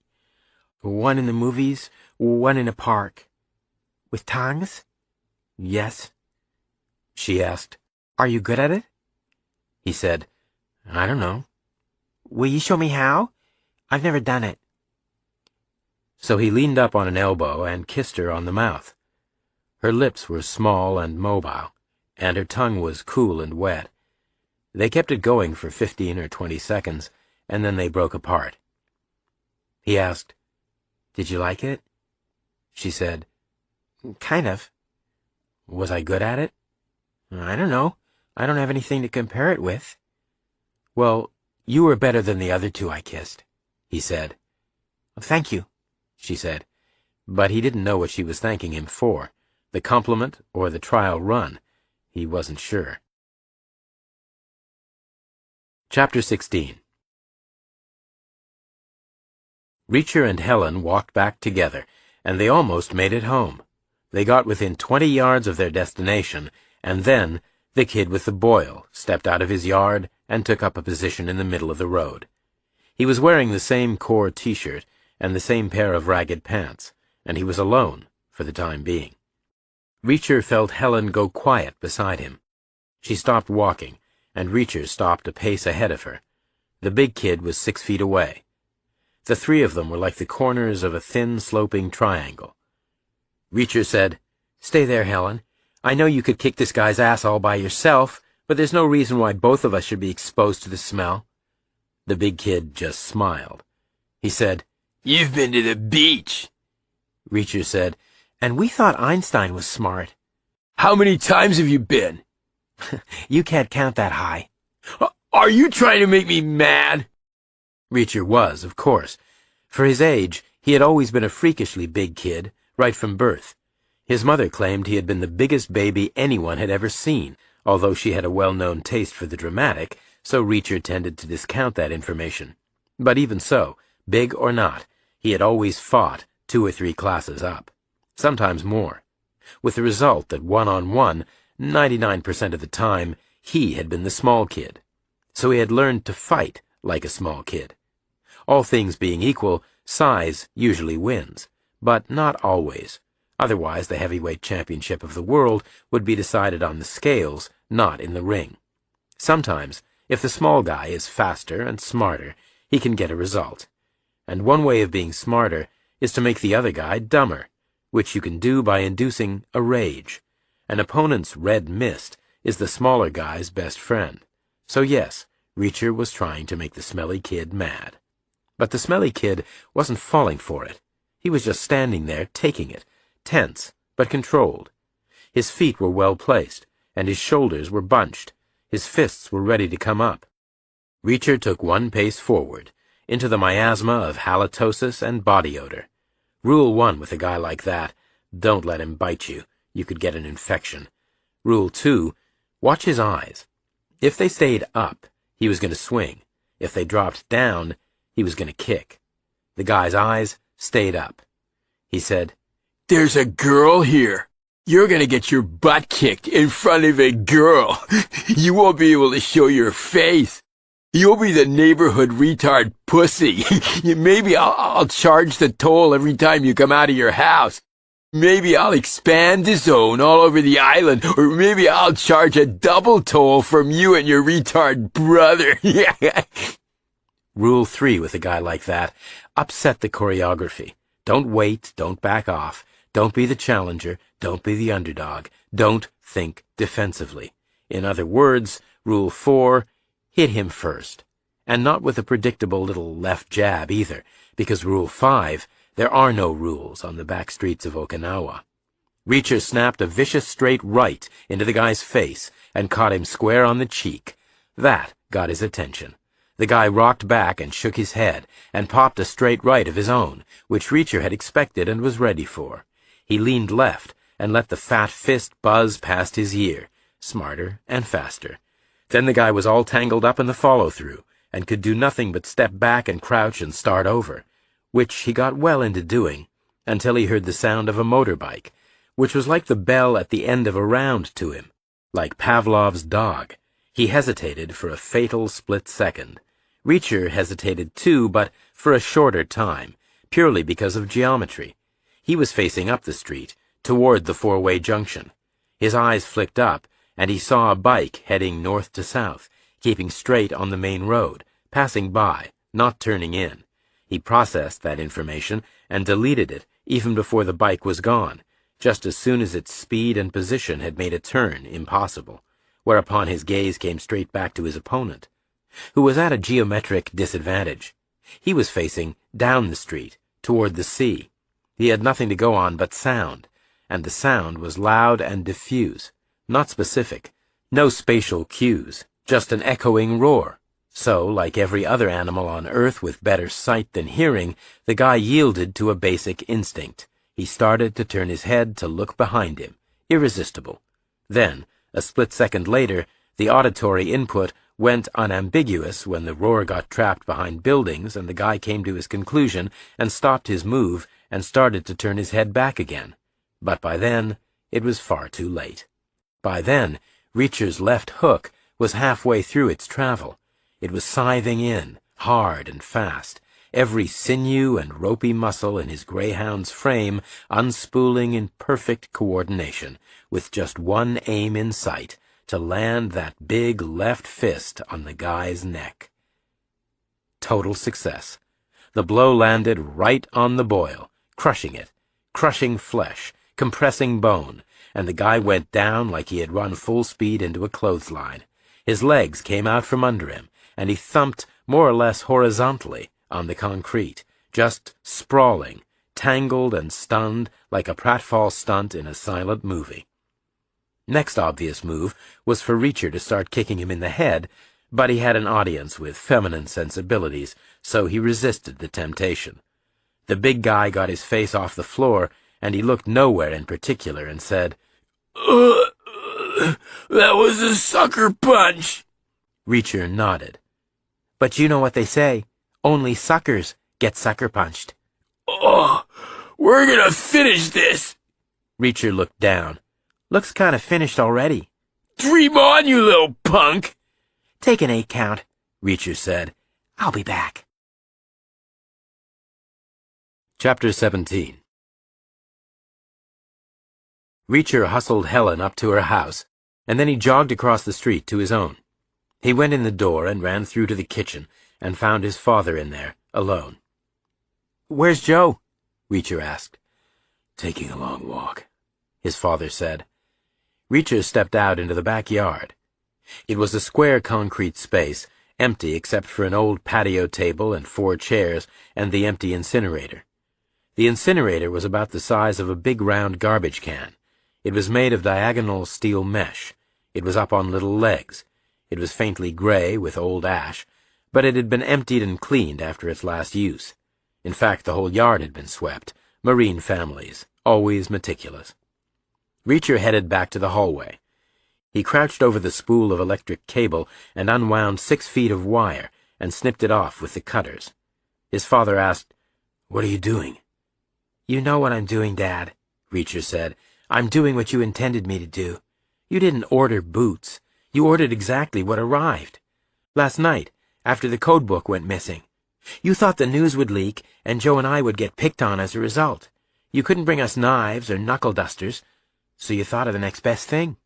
A: One in the movies, one in a park. With tongues? Yes. She asked, Are you good at it? He said, I don't know. Will you show me how? I've never done it. So he leaned up on an elbow and kissed her on the mouth. Her lips were small and mobile, and her tongue was cool and wet. They kept it going for 15 or 20 seconds, and then they broke apart. He asked, Did you like it? She said, Kind of. Was I good at it? I don't know. I don't have anything to compare it with. Well, you were better than the other 2 I kissed, he said. Thank you, she said. But he didn't know what she was thanking him for, the compliment or the trial run. He wasn't sure. Chapter 16. Reacher and Helen walked back together, and they almost made it home. They got within 20 yards of their destination, and then the kid with the boil stepped out of his yard and took up a position in the middle of the road. He was wearing the same core t-shirt and the same pair of ragged pants, and he was alone for the time being. Reacher felt Helen go quiet beside him. She stopped walking, and Reacher stopped a pace ahead of her. The big kid was 6 feet away. The 3 of them were like the corners of a thin, sloping triangle. Reacher said, Stay there, Helen. I know you could kick this guy's ass all by yourself, but there's no reason why both of us should be exposed to the smell. The big kid just smiled. He said, You've been to the beach. Reacher said, And we thought Einstein was smart. How many times have you been? You can't count that high. Are you trying to make me mad? Reacher was, of course. For his age, he had always been a freakishly big kid, right from birth. His mother claimed he had been the biggest baby anyone had ever seen, although she had a well-known taste for the dramatic, so Reacher tended to discount that information. But even so, big or not, he had always fought 2 or 3 classes up, sometimes more, with the result that one-on-one, 99% of the time, he had been the small kid. So he had learned to fight like a small kid. All things being equal, size usually wins, but not always. Otherwise, the heavyweight championship of the world would be decided on the scales, not in the ring. Sometimes, if the small guy is faster and smarter, he can get a result. And one way of being smarter is to make the other guy dumber, which you can do by inducing a rage. An opponent's red mist is the smaller guy's best friend. So yes, Reacher was trying to make the smelly kid mad. But the smelly kid wasn't falling for it. He was just standing there taking it, tense but controlled. His feet were well placed, and his shoulders were bunched. His fists were ready to come up. Reacher took 1 pace forward, into the miasma of halitosis and body odor. Rule 1 with a guy like that, don't let him bite you. You could get an infection. Rule 2, watch his eyes. If they stayed up, he was going to swing. If they dropped down, he was going to kick. The guy's eyes stayed up. He said,
B: "There's a girl here. You're gonna get your butt kicked in front of a girl. You won't be able to show your face. You'll be the neighborhood retard pussy. Maybe I'll charge the toll every time you come out of your house. Maybe I'll expand the zone all over the island, or maybe I'll charge a double toll from you and your retard brother."
A: Rule 3 with a guy like that, upset the choreography. Don't wait, don't back off, don't be the challenger, don't be the underdog, don't think defensively. In other words, Rule 4, hit him first. And not with a predictable little left jab either, because Rule 5, there are no rules on the back streets of Okinawa. Reacher snapped a vicious straight right into the guy's face and caught him square on the cheek. That got his attention. The guy rocked back and shook his head, and popped a straight right of his own, which Reacher had expected and was ready for. He leaned left, and let the fat fist buzz past his ear, smarter and faster. Then the guy was all tangled up in the follow-through, and could do nothing but step back and crouch and start over, which he got well into doing, until he heard the sound of a motorbike, which was like the bell at the end of a round to him, like Pavlov's dog. He hesitated for a fatal split second. Reacher hesitated too, but for a shorter time, purely because of geometry. He was facing up the street, toward the four-way junction. His eyes flicked up, and he saw a bike heading north to south, keeping straight on the main road, passing by, not turning in. He processed that information and deleted it even before the bike was gone, just as soon as its speed and position had made a turn impossible, whereupon his gaze came straight back to his opponent, who was at a geometric disadvantage. He was facing down the street, toward the sea. He had nothing to go on but sound, and the sound was loud and diffuse, not specific, no spatial cues, just an echoing roar. So, like every other animal on Earth with better sight than hearing, the guy yielded to a basic instinct. He started to turn his head to look behind him, irresistible. Then, a split second later, the auditory input went unambiguous when the roar got trapped behind buildings and the guy came to his conclusion and stopped his move and started to turn his head back again. But by then, it was far too late. By then, Reacher's left hook was halfway through its travel. It was scything in, hard and fast, every sinew and ropey muscle in his greyhound's frame unspooling in perfect coordination, with just one aim in sight, to land that big left fist on the guy's neck. Total success. The blow landed right on the boil, crushing it, crushing flesh, compressing bone, and the guy went down like he had run full speed into a clothesline. His legs came out from under him, and he thumped more or less horizontally on the concrete, just sprawling, tangled and stunned like a pratfall stunt in a silent movie. Next obvious move was for Reacher to start kicking him in the head, but he had an audience with feminine sensibilities, so he resisted the temptation. The big guy got his face off the floor, and he looked nowhere in particular and said, "Ugh,
B: That was a sucker punch.
A: Reacher nodded.
C: But you know what they say. Only suckers get sucker punched.
B: Oh, we're gonna finish this.
A: Reacher looked down.
C: Looks kind of finished already.
B: Dream on, you little punk.
C: Take an 8 count,
A: Reacher said.
C: I'll be back.
A: Chapter 17. Reacher hustled Helen up to her house, and then he jogged across the street to his own. He went in the door and ran through to the kitchen and found his father in there, alone.
C: Where's Joe?
A: Reacher asked. Taking a long walk, his father said. Reacher stepped out into the backyard. It was a square concrete space, empty except for an old patio table and 4 chairs and the empty incinerator. The incinerator was about the size of a big round garbage can. It was made of diagonal steel mesh. It was up on little legs. It was faintly gray with old ash, but it had been emptied and cleaned after its last use. In fact, the whole yard had been swept. Marine families, always meticulous. Reacher headed back to the hallway. He crouched over the spool of electric cable and unwound 6 feet of wire and snipped it off with the cutters. His father asked, "What are you doing?"
C: You know what I'm doing, Dad,
A: Reacher said.
C: I'm doing what you intended me to do. You didn't order boots. You ordered exactly what arrived. Last night, after the code book went missing. You thought the news would leak, and Joe and I would get picked on as a result. You couldn't bring us knives or knuckle dusters, so you thought of the next best thing.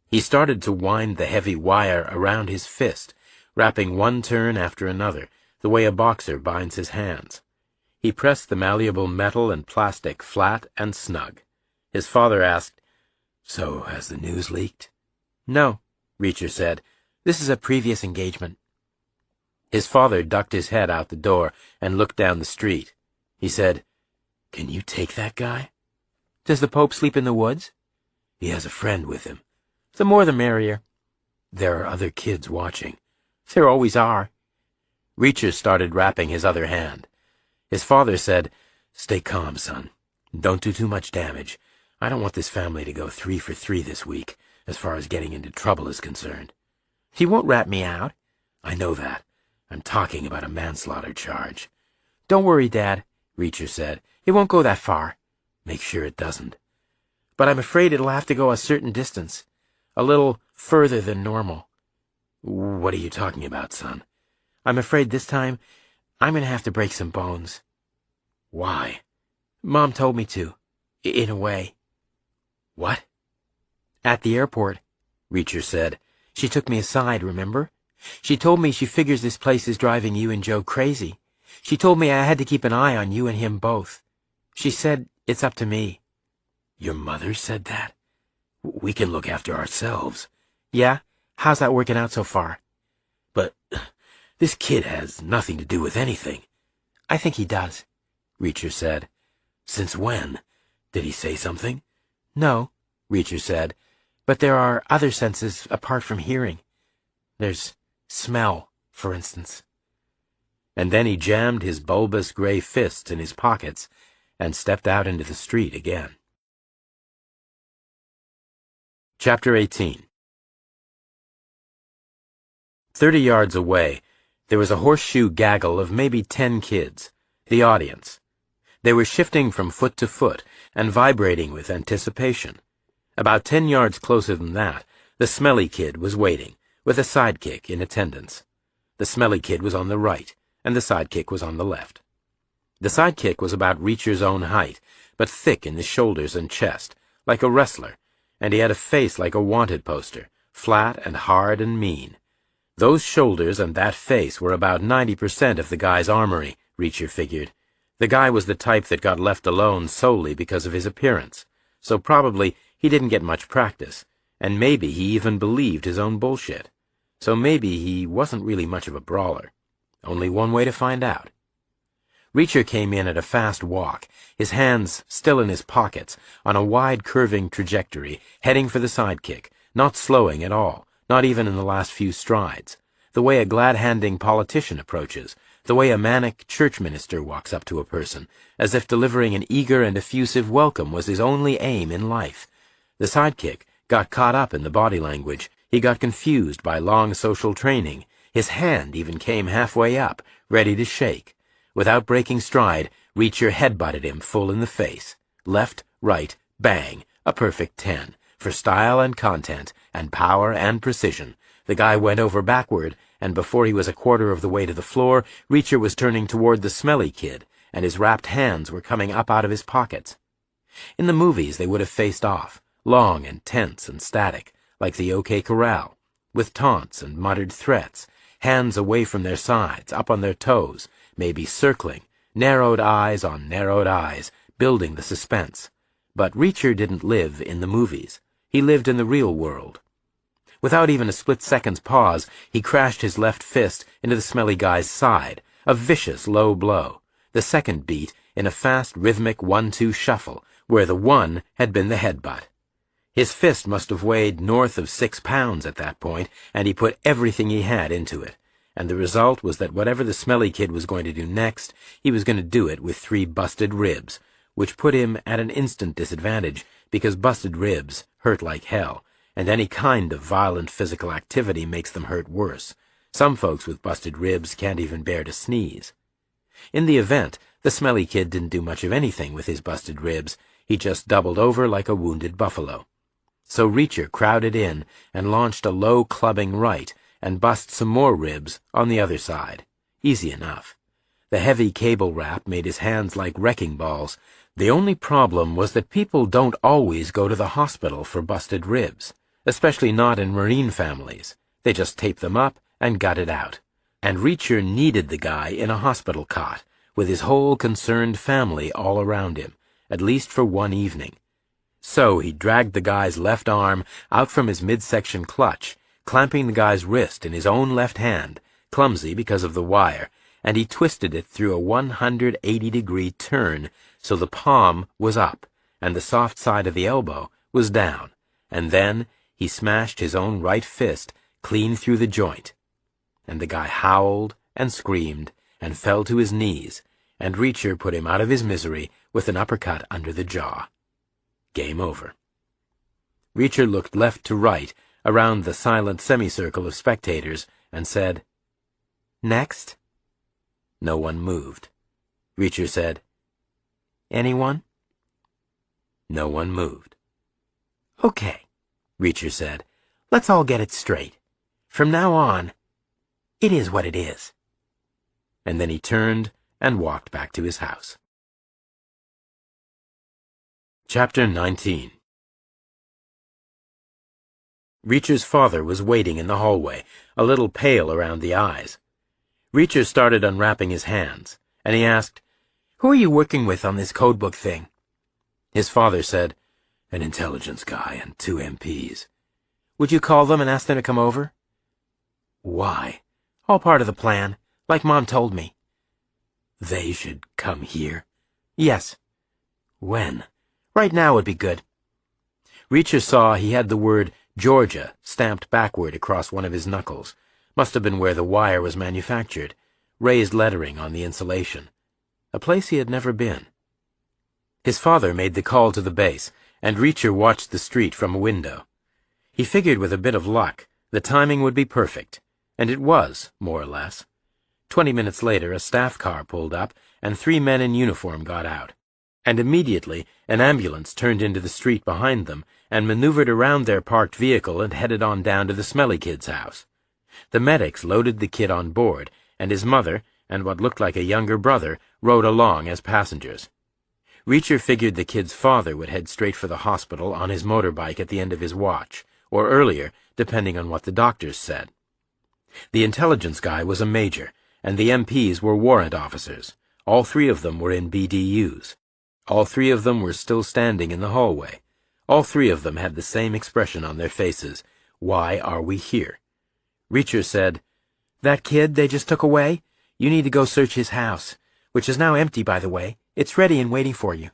A: He started to wind the heavy wire around his fist, wrapping one turn after another, the way a boxer binds his hands. He pressed the malleable metal and plastic flat and snug. His father asked, "So, has the news leaked?"
C: No,
A: Reacher said.
C: this is a previous engagement.
A: His father ducked his head out the door and looked down the street. He said, "Can you take that guy?"
C: Does the Pope sleep in the woods?
A: He has a friend with him.
C: The more the merrier.
A: There are other kids watching.
C: There always are.
A: Reacher started wrapping his other hand. His father said, "Stay calm, son. Don't do too much damage. I don't want this family to go 3 for 3 this week, as far as getting into trouble is concerned."
C: He won't rat me out.
A: I know that. I'm talking about a manslaughter charge.
C: Don't worry, Dad, Reacher said. It won't go that far.
A: Make sure it doesn't.
C: But I'm afraid it'll have to go a certain distance. A little further than normal.
A: What are you talking about, son?
C: I'm afraid this time I'm going to have to break some bones.
A: Why?
C: Mom told me to, in a way.
A: What?
C: At the airport,
A: Reacher said.
C: She took me aside, remember? She told me she figures this place is driving you and Joe crazy. She told me I had to keep an eye on you and him both. She said it's up to me.
A: Your mother said that? We can look after ourselves.
C: Yeah? How's that working out so far?
A: But this kid has nothing to do with anything.
C: I think he does,
A: Reacher said. Since when? Did he say something?
C: No,
A: Reacher said.
C: But there are other senses apart from hearing. There's smell, for instance.
A: And then he jammed his bulbous gray fists in his pockets and stepped out into the street again. Chapter 18. 30 yards away, there was a horseshoe gaggle of maybe 10 kids, the audience. They were shifting from foot to foot and vibrating with anticipation. About 10 yards closer than that, the smelly kid was waiting, with a sidekick in attendance. The smelly kid was on the right, and the sidekick was on the left. The sidekick was about Reacher's own height, but thick in the shoulders and chest, like a wrestler, and he had a face like a wanted poster, flat and hard and mean. Those shoulders and that face were about 90% of the guy's armory, Reacher figured. The guy was the type that got left alone solely because of his appearance, so probably he didn't get much practice, and maybe he even believed his own bullshit. So maybe he wasn't really much of a brawler. Only one way to find out. Reacher came in at a fast walk, his hands still in his pockets, on a wide curving trajectory, heading for the sidekick, not slowing at all, not even in the last few strides, the way a glad-handing politician approaches, the way a manic church minister walks up to a person, as if delivering an eager and effusive welcome was his only aim in life. The sidekick got caught up in the body language. He got confused by long social training. His hand even came halfway up, ready to shake. Without breaking stride, Reacher headbutted him full in the face. Left, right, bang, a perfect 10. For style and content, and power and precision. The guy went over backward, and before he was a quarter of the way to the floor, Reacher was turning toward the smelly kid, and his wrapped hands were coming up out of his pockets. In the movies they would have faced off, long and tense and static, like the OK Corral, with taunts and muttered threats, hands away from their sides, up on their toes, maybe circling, narrowed eyes on narrowed eyes, building the suspense. But Reacher didn't live in the movies. He lived in the real world. Without even a split-second's pause, he crashed his left fist into the smelly guy's side, a vicious low blow. The second beat in a fast, rhythmic 1-2 shuffle, where the 1 had been the headbutt. His fist must have weighed north of 6 pounds at that point, and he put everything he had into it. And the result was that whatever the smelly kid was going to do next, he was going to do it with 3 busted ribs, which put him at an instant disadvantage, because busted ribs hurt like hell, and any kind of violent physical activity makes them hurt worse. Some folks with busted ribs can't even bear to sneeze. In the event, the smelly kid didn't do much of anything with his busted ribs. He just doubled over like a wounded buffalo. So Reacher crowded in and launched a low clubbing right and bust some more ribs on the other side. Easy enough. The heavy cable wrap made his hands like wrecking balls. The only problem was that people don't always go to the hospital for busted ribs, especially not in Marine families. They just tape them up and gut it out. And Reacher needed the guy in a hospital cot, with his whole concerned family all around him, at least for one evening. So he dragged the guy's left arm out from his midsection clutch, clamping the guy's wrist in his own left hand, clumsy because of the wire, and he twisted it through a 180-degree turn so the palm was up and the soft side of the elbow was down, and then he smashed his own right fist clean through the joint. And the guy howled and screamed and fell to his knees, and Reacher put him out of his misery with an uppercut under the jaw. Game over. Reacher looked left to right around the silent semicircle of spectators and said, "Next?" No one moved. Reacher said, "Anyone?" No one moved. "Okay," Reacher said. "Let's all get it straight. From now on, it is what it is." And then he turned and walked back to his house. Chapter 19. Reacher's father was waiting in the hallway, a little pale around the eyes. Reacher started unwrapping his hands, and he asked, "Who are you working with on this codebook thing?" His father said, "An intelligence guy and 2 MPs. "Would you call them and ask them to come over?" "Why?" "All part of the plan, like Mom told me." "They should come here?" "Yes." "When?" "Right now would be good." Reacher saw he had the word Georgia stamped backward across one of his knuckles. Must have been where the wire was manufactured. Raised lettering on the insulation. A place he had never been. His father made the call to the base, and Reacher watched the street from a window. He figured with a bit of luck the timing would be perfect, and it was, more or less. 20 minutes later a staff car pulled up, and 3 men in uniform got out. And immediately an ambulance turned into the street behind them and maneuvered around their parked vehicle and headed on down to the smelly kid's house. The medics loaded the kid on board, and his mother and what looked like a younger brother rode along as passengers. Reacher figured the kid's father would head straight for the hospital on his motorbike at the end of his watch, or earlier, depending on what the doctors said. The intelligence guy was a major, and the MPs were warrant officers. All 3 of them were in BDUs. All 3 of them were still standing in the hallway. All 3 of them had the same expression on their faces. Why are we here? Reacher said, "That kid they just took away? You need to go search his house, which is now empty, by the way. It's ready and waiting for you."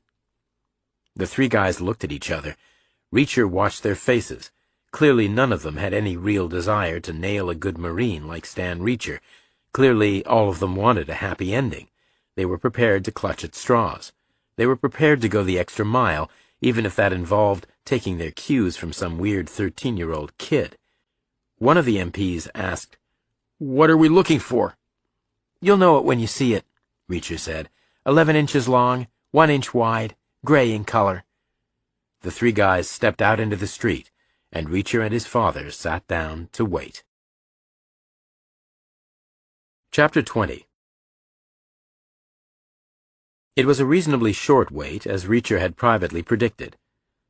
A: The 3 guys looked at each other. Reacher watched their faces. Clearly none of them had any real desire to nail a good Marine like Stan Reacher. Clearly all of them wanted a happy ending. They were prepared to clutch at straws. They were prepared to go the extra mile, even if that involved taking their cues from some weird 13-year-old kid. One of the MPs asked,
B: "What are we looking for?"
C: "You'll know it when you see it," Reacher said. 11 inches long, 1 inch wide, gray in color.
A: The three guys stepped out into the street, and Reacher and his father sat down to wait. Chapter 20. It was a reasonably short wait, as Reacher had privately predicted.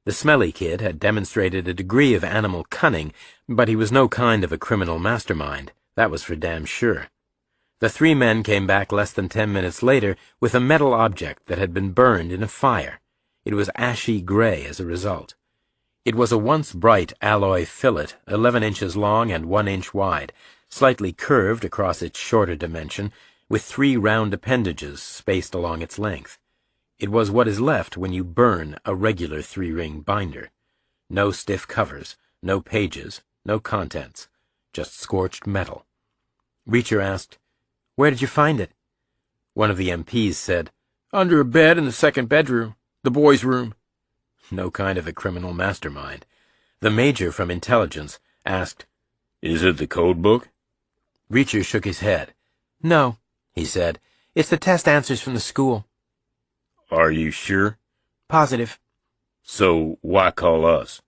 A: The smelly kid had demonstrated a degree of animal cunning, but he was no kind of a criminal mastermind. That was for damn sure. The three men came back less than 10 minutes later with a metal object that had been burned in a fire. It was ashy gray as a result. It was a once bright alloy fillet, 11 inches long and 1 inch wide, slightly curved across its shorter dimension, with 3 round appendages spaced along its length. It was what is left when you burn a regular 3-ring binder. No stiff covers, no pages, no contents, just scorched metal. Reacher asked, "Where did you find it?" One of the MPs said,
B: "Under a bed in the second bedroom, the boys' room."
A: No kind of a criminal mastermind. The major from intelligence asked,
D: "Is it the code book?"
A: Reacher shook his head.
C: "No," he said. "It's the test answers from the school."
D: "Are you sure?"
C: "Positive."
D: "So why call us?"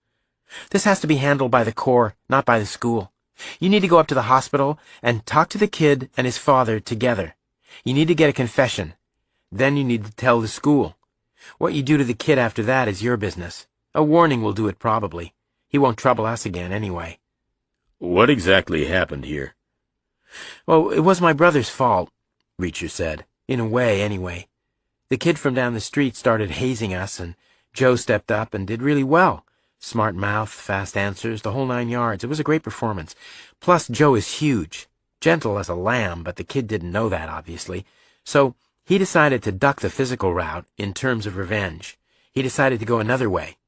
C: "This has to be handled by the Corps, not by the school. You need to go up to the hospital and talk to the kid and his father together. You need to get a confession. Then you need to tell the school. What you do to the kid after that is your business. A warning will do it probably. He won't trouble us again anyway."
D: "What exactly happened here?"
C: "Well, it was my brother's fault," Reacher said. "In a way, anyway. The kid from down the street started hazing us, and Joe stepped up and did really well. Smart mouth, fast answers, the whole 9 yards. It was a great performance. Plus, Joe is huge. Gentle as a lamb, but the kid didn't know that, obviously. So he decided to duck the physical route in terms of revenge. He decided to go another way.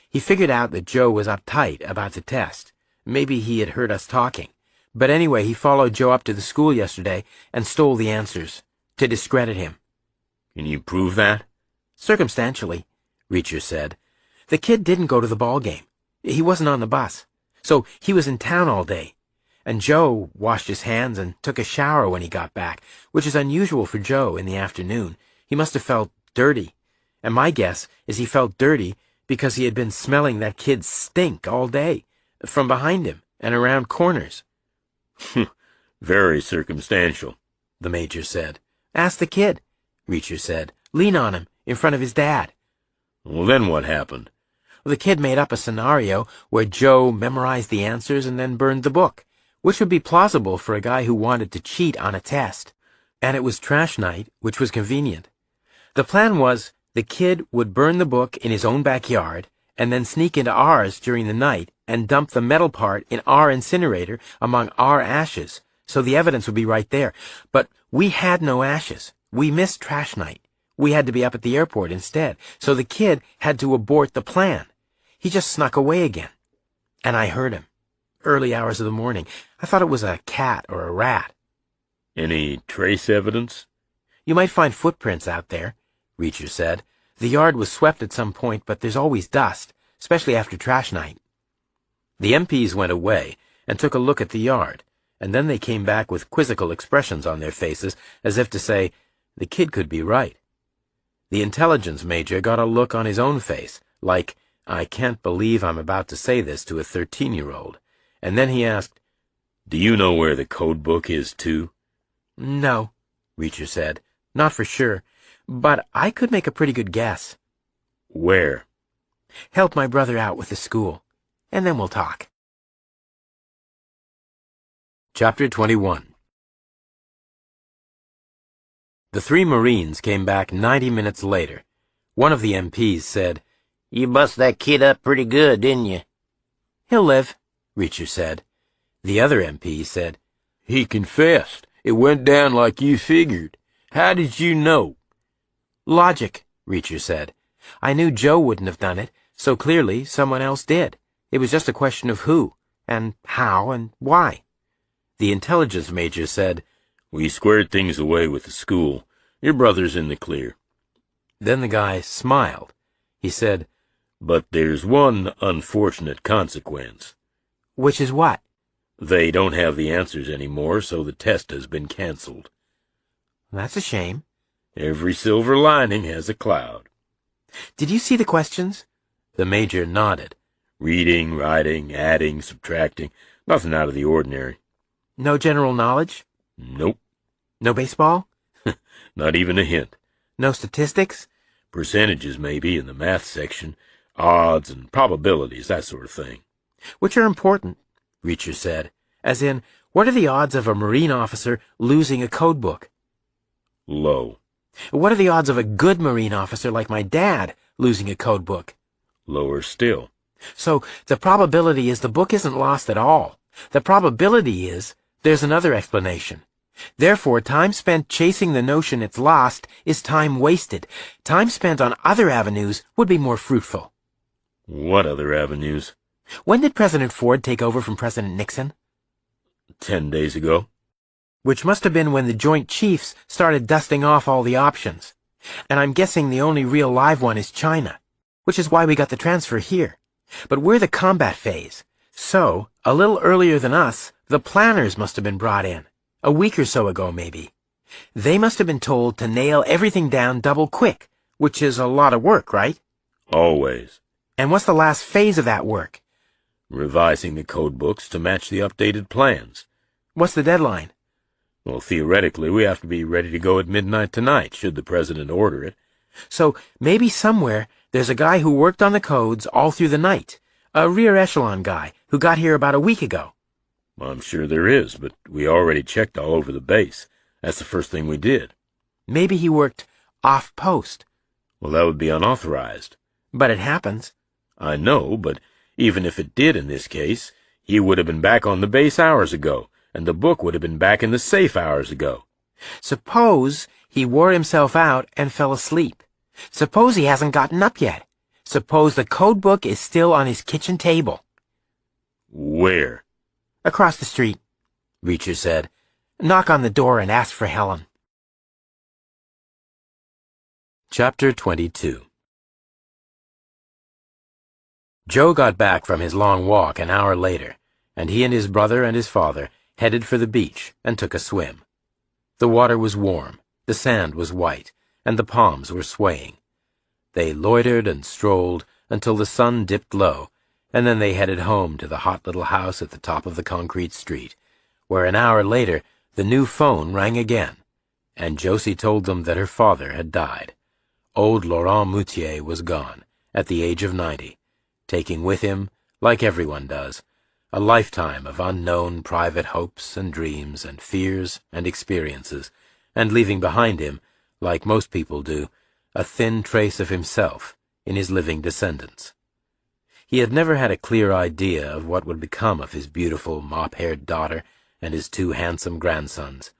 C: He figured out that Joe was uptight about the test. Maybe he had heard us talking. But anyway, he followed Joe up to the school yesterday and stole the answers, to discredit him."
D: "Can you prove that?"
C: "Circumstantially," Reacher said. "The kid didn't go to the ball game. He wasn't on the bus. So he was in town all day. And Joe washed his hands and took a shower when he got back, which is unusual for Joe in the afternoon. He must have felt dirty. And my guess is he felt dirty because he had been smelling that kid's stink all day, from behind him and around corners."
D: "Very circumstantial,"
A: the major said.
C: "Ask the kid," Reacher said. "Lean on him in front of his dad."
D: "Well, then what happened?"
C: "Well, the kid made up a scenario where Joe memorized the answers and then burned the book, which would be plausible for a guy who wanted to cheat on a test.
A: And it was trash night, which was convenient. The plan was the kid would burn the book in his own backyard and then sneak into ours during the night and dump the metal part in our incinerator among our ashes, so the evidence would be right there. But we had no ashes. We missed trash night. We had to be up at the airport instead, so the kid had to abort the plan. He just snuck away again. And I heard him. Early hours of the morning. I thought it was a cat or a rat."
D: "Any trace evidence?"
C: "You might find footprints out there," Reacher said. "The yard was swept at some point, but there's always dust, especially after trash night."
A: The MPs went away and took a look at the yard, and then they came back with quizzical expressions on their faces, as if to say, the kid could be right. The intelligence major got a look on his own face, like, I can't believe I'm about to say this to a 13-year-old. And then he asked,
D: "Do you know where the code book is, too?"
C: "No," Reacher said. "Not for sure. But I could make a pretty good guess."
D: "Where?"
C: "Help my brother out with the school, and then we'll talk."
A: Chapter 21. The three Marines came back 90 minutes later. One of the MPs said,
E: "You bust that kid up pretty good, didn't you?"
C: "He'll live,"
A: Reacher said. The other MP said,
B: "He confessed. It went down like you figured. How did you know?"
C: "Logic,"
A: Reacher said.
C: "I knew Joe wouldn't have done it, so clearly someone else did. It was just a question of who, and how, and why."
A: The intelligence major said,
D: "We squared things away with the school. Your brother's in the clear."
A: Then the guy smiled. He said,
D: But there's one unfortunate consequence.
C: Which is what?
D: They don't have the answers anymore, so the test has been canceled.
C: That's a shame.
D: Every silver lining has a cloud.
C: Did you see the questions?
A: The Major nodded.
D: Reading, writing, adding, subtracting. Nothing out of the ordinary.
C: No general knowledge?
D: Nope.
C: No baseball?
D: Not even a hint.
C: No statistics?
D: Percentages, maybe, in the math section. Odds and probabilities, that sort of thing.
C: Which are important,
A: Reacher said.
C: as in, what are the odds of a Marine officer losing a code book?
D: Low.
C: What are the odds of a good Marine officer like my dad losing a code book?
D: Lower still.
C: So the probability is the book isn't lost at all. The probability is there's another explanation. Therefore, time spent chasing the notion it's lost is time wasted. Time spent on other avenues would be more fruitful.
D: What other avenues?
C: When did President Ford take over from President Nixon?
D: 10 days ago.
C: Which must have been when the Joint Chiefs started dusting off all the options. And I'm guessing the only real live one is China, which is why we got the transfer here. But we're the combat phase. So, a little earlier than us, the planners must have been brought in. A week or so ago, maybe. They must have been told to nail everything down double quick, which is a lot of work, right?
D: Always.
C: And what's the last phase of that work?
D: Revising the code books to match the updated plans.
C: What's the deadline?
D: Well, theoretically, we have to be ready to go at midnight tonight, should the President order it.
C: So maybe somewhere there's a guy who worked on the codes all through the night. A rear echelon guy who got here about a week ago.
D: I'm sure there is, but we already checked all over the base. That's the first thing we did.
C: Maybe he worked off post.
D: Well, that would be unauthorized.
C: But it happens.
D: I know, but even if it did in this case, he would have been back on the base hours ago, and the book would have been back in the safe hours ago.
C: Suppose he wore himself out and fell asleep. Suppose he hasn't gotten up yet. Suppose the code book is still on his kitchen table.
D: Where?
C: Across the street,
A: Reacher said.
C: Knock on the door and ask for Helen.
A: Chapter 22. Joe got back from his long walk an hour later, and he and his brother and his father headed for the beach and took a swim. The water was warm, the sand was white, and the palms were swaying. They loitered and strolled until the sun dipped low, and then they headed home to the hot little house at the top of the concrete street, where an hour later the new phone rang again, and Josie told them that her father had died. Old Laurent Moutier was gone, at the age of 90, taking with him, like everyone does, a lifetime of unknown private hopes and dreams and fears and experiences, and leaving behind him, like most people do, a thin trace of himself in his living descendants. He had never had a clear idea of what would become of his beautiful mop-haired daughter and his 2 handsome grandsons,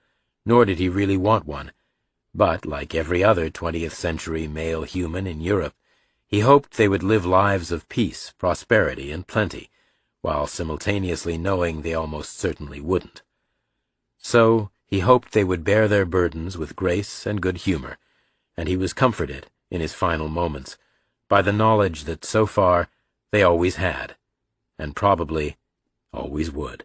A: nor did he really want one, but, like every other 20th-century male human in Europe, he hoped they would live lives of peace, prosperity, and plenty, while simultaneously knowing they almost certainly wouldn't. So he hoped they would bear their burdens with grace and good humor, and he was comforted, in his final moments, by the knowledge that so far they always had, and probably always would.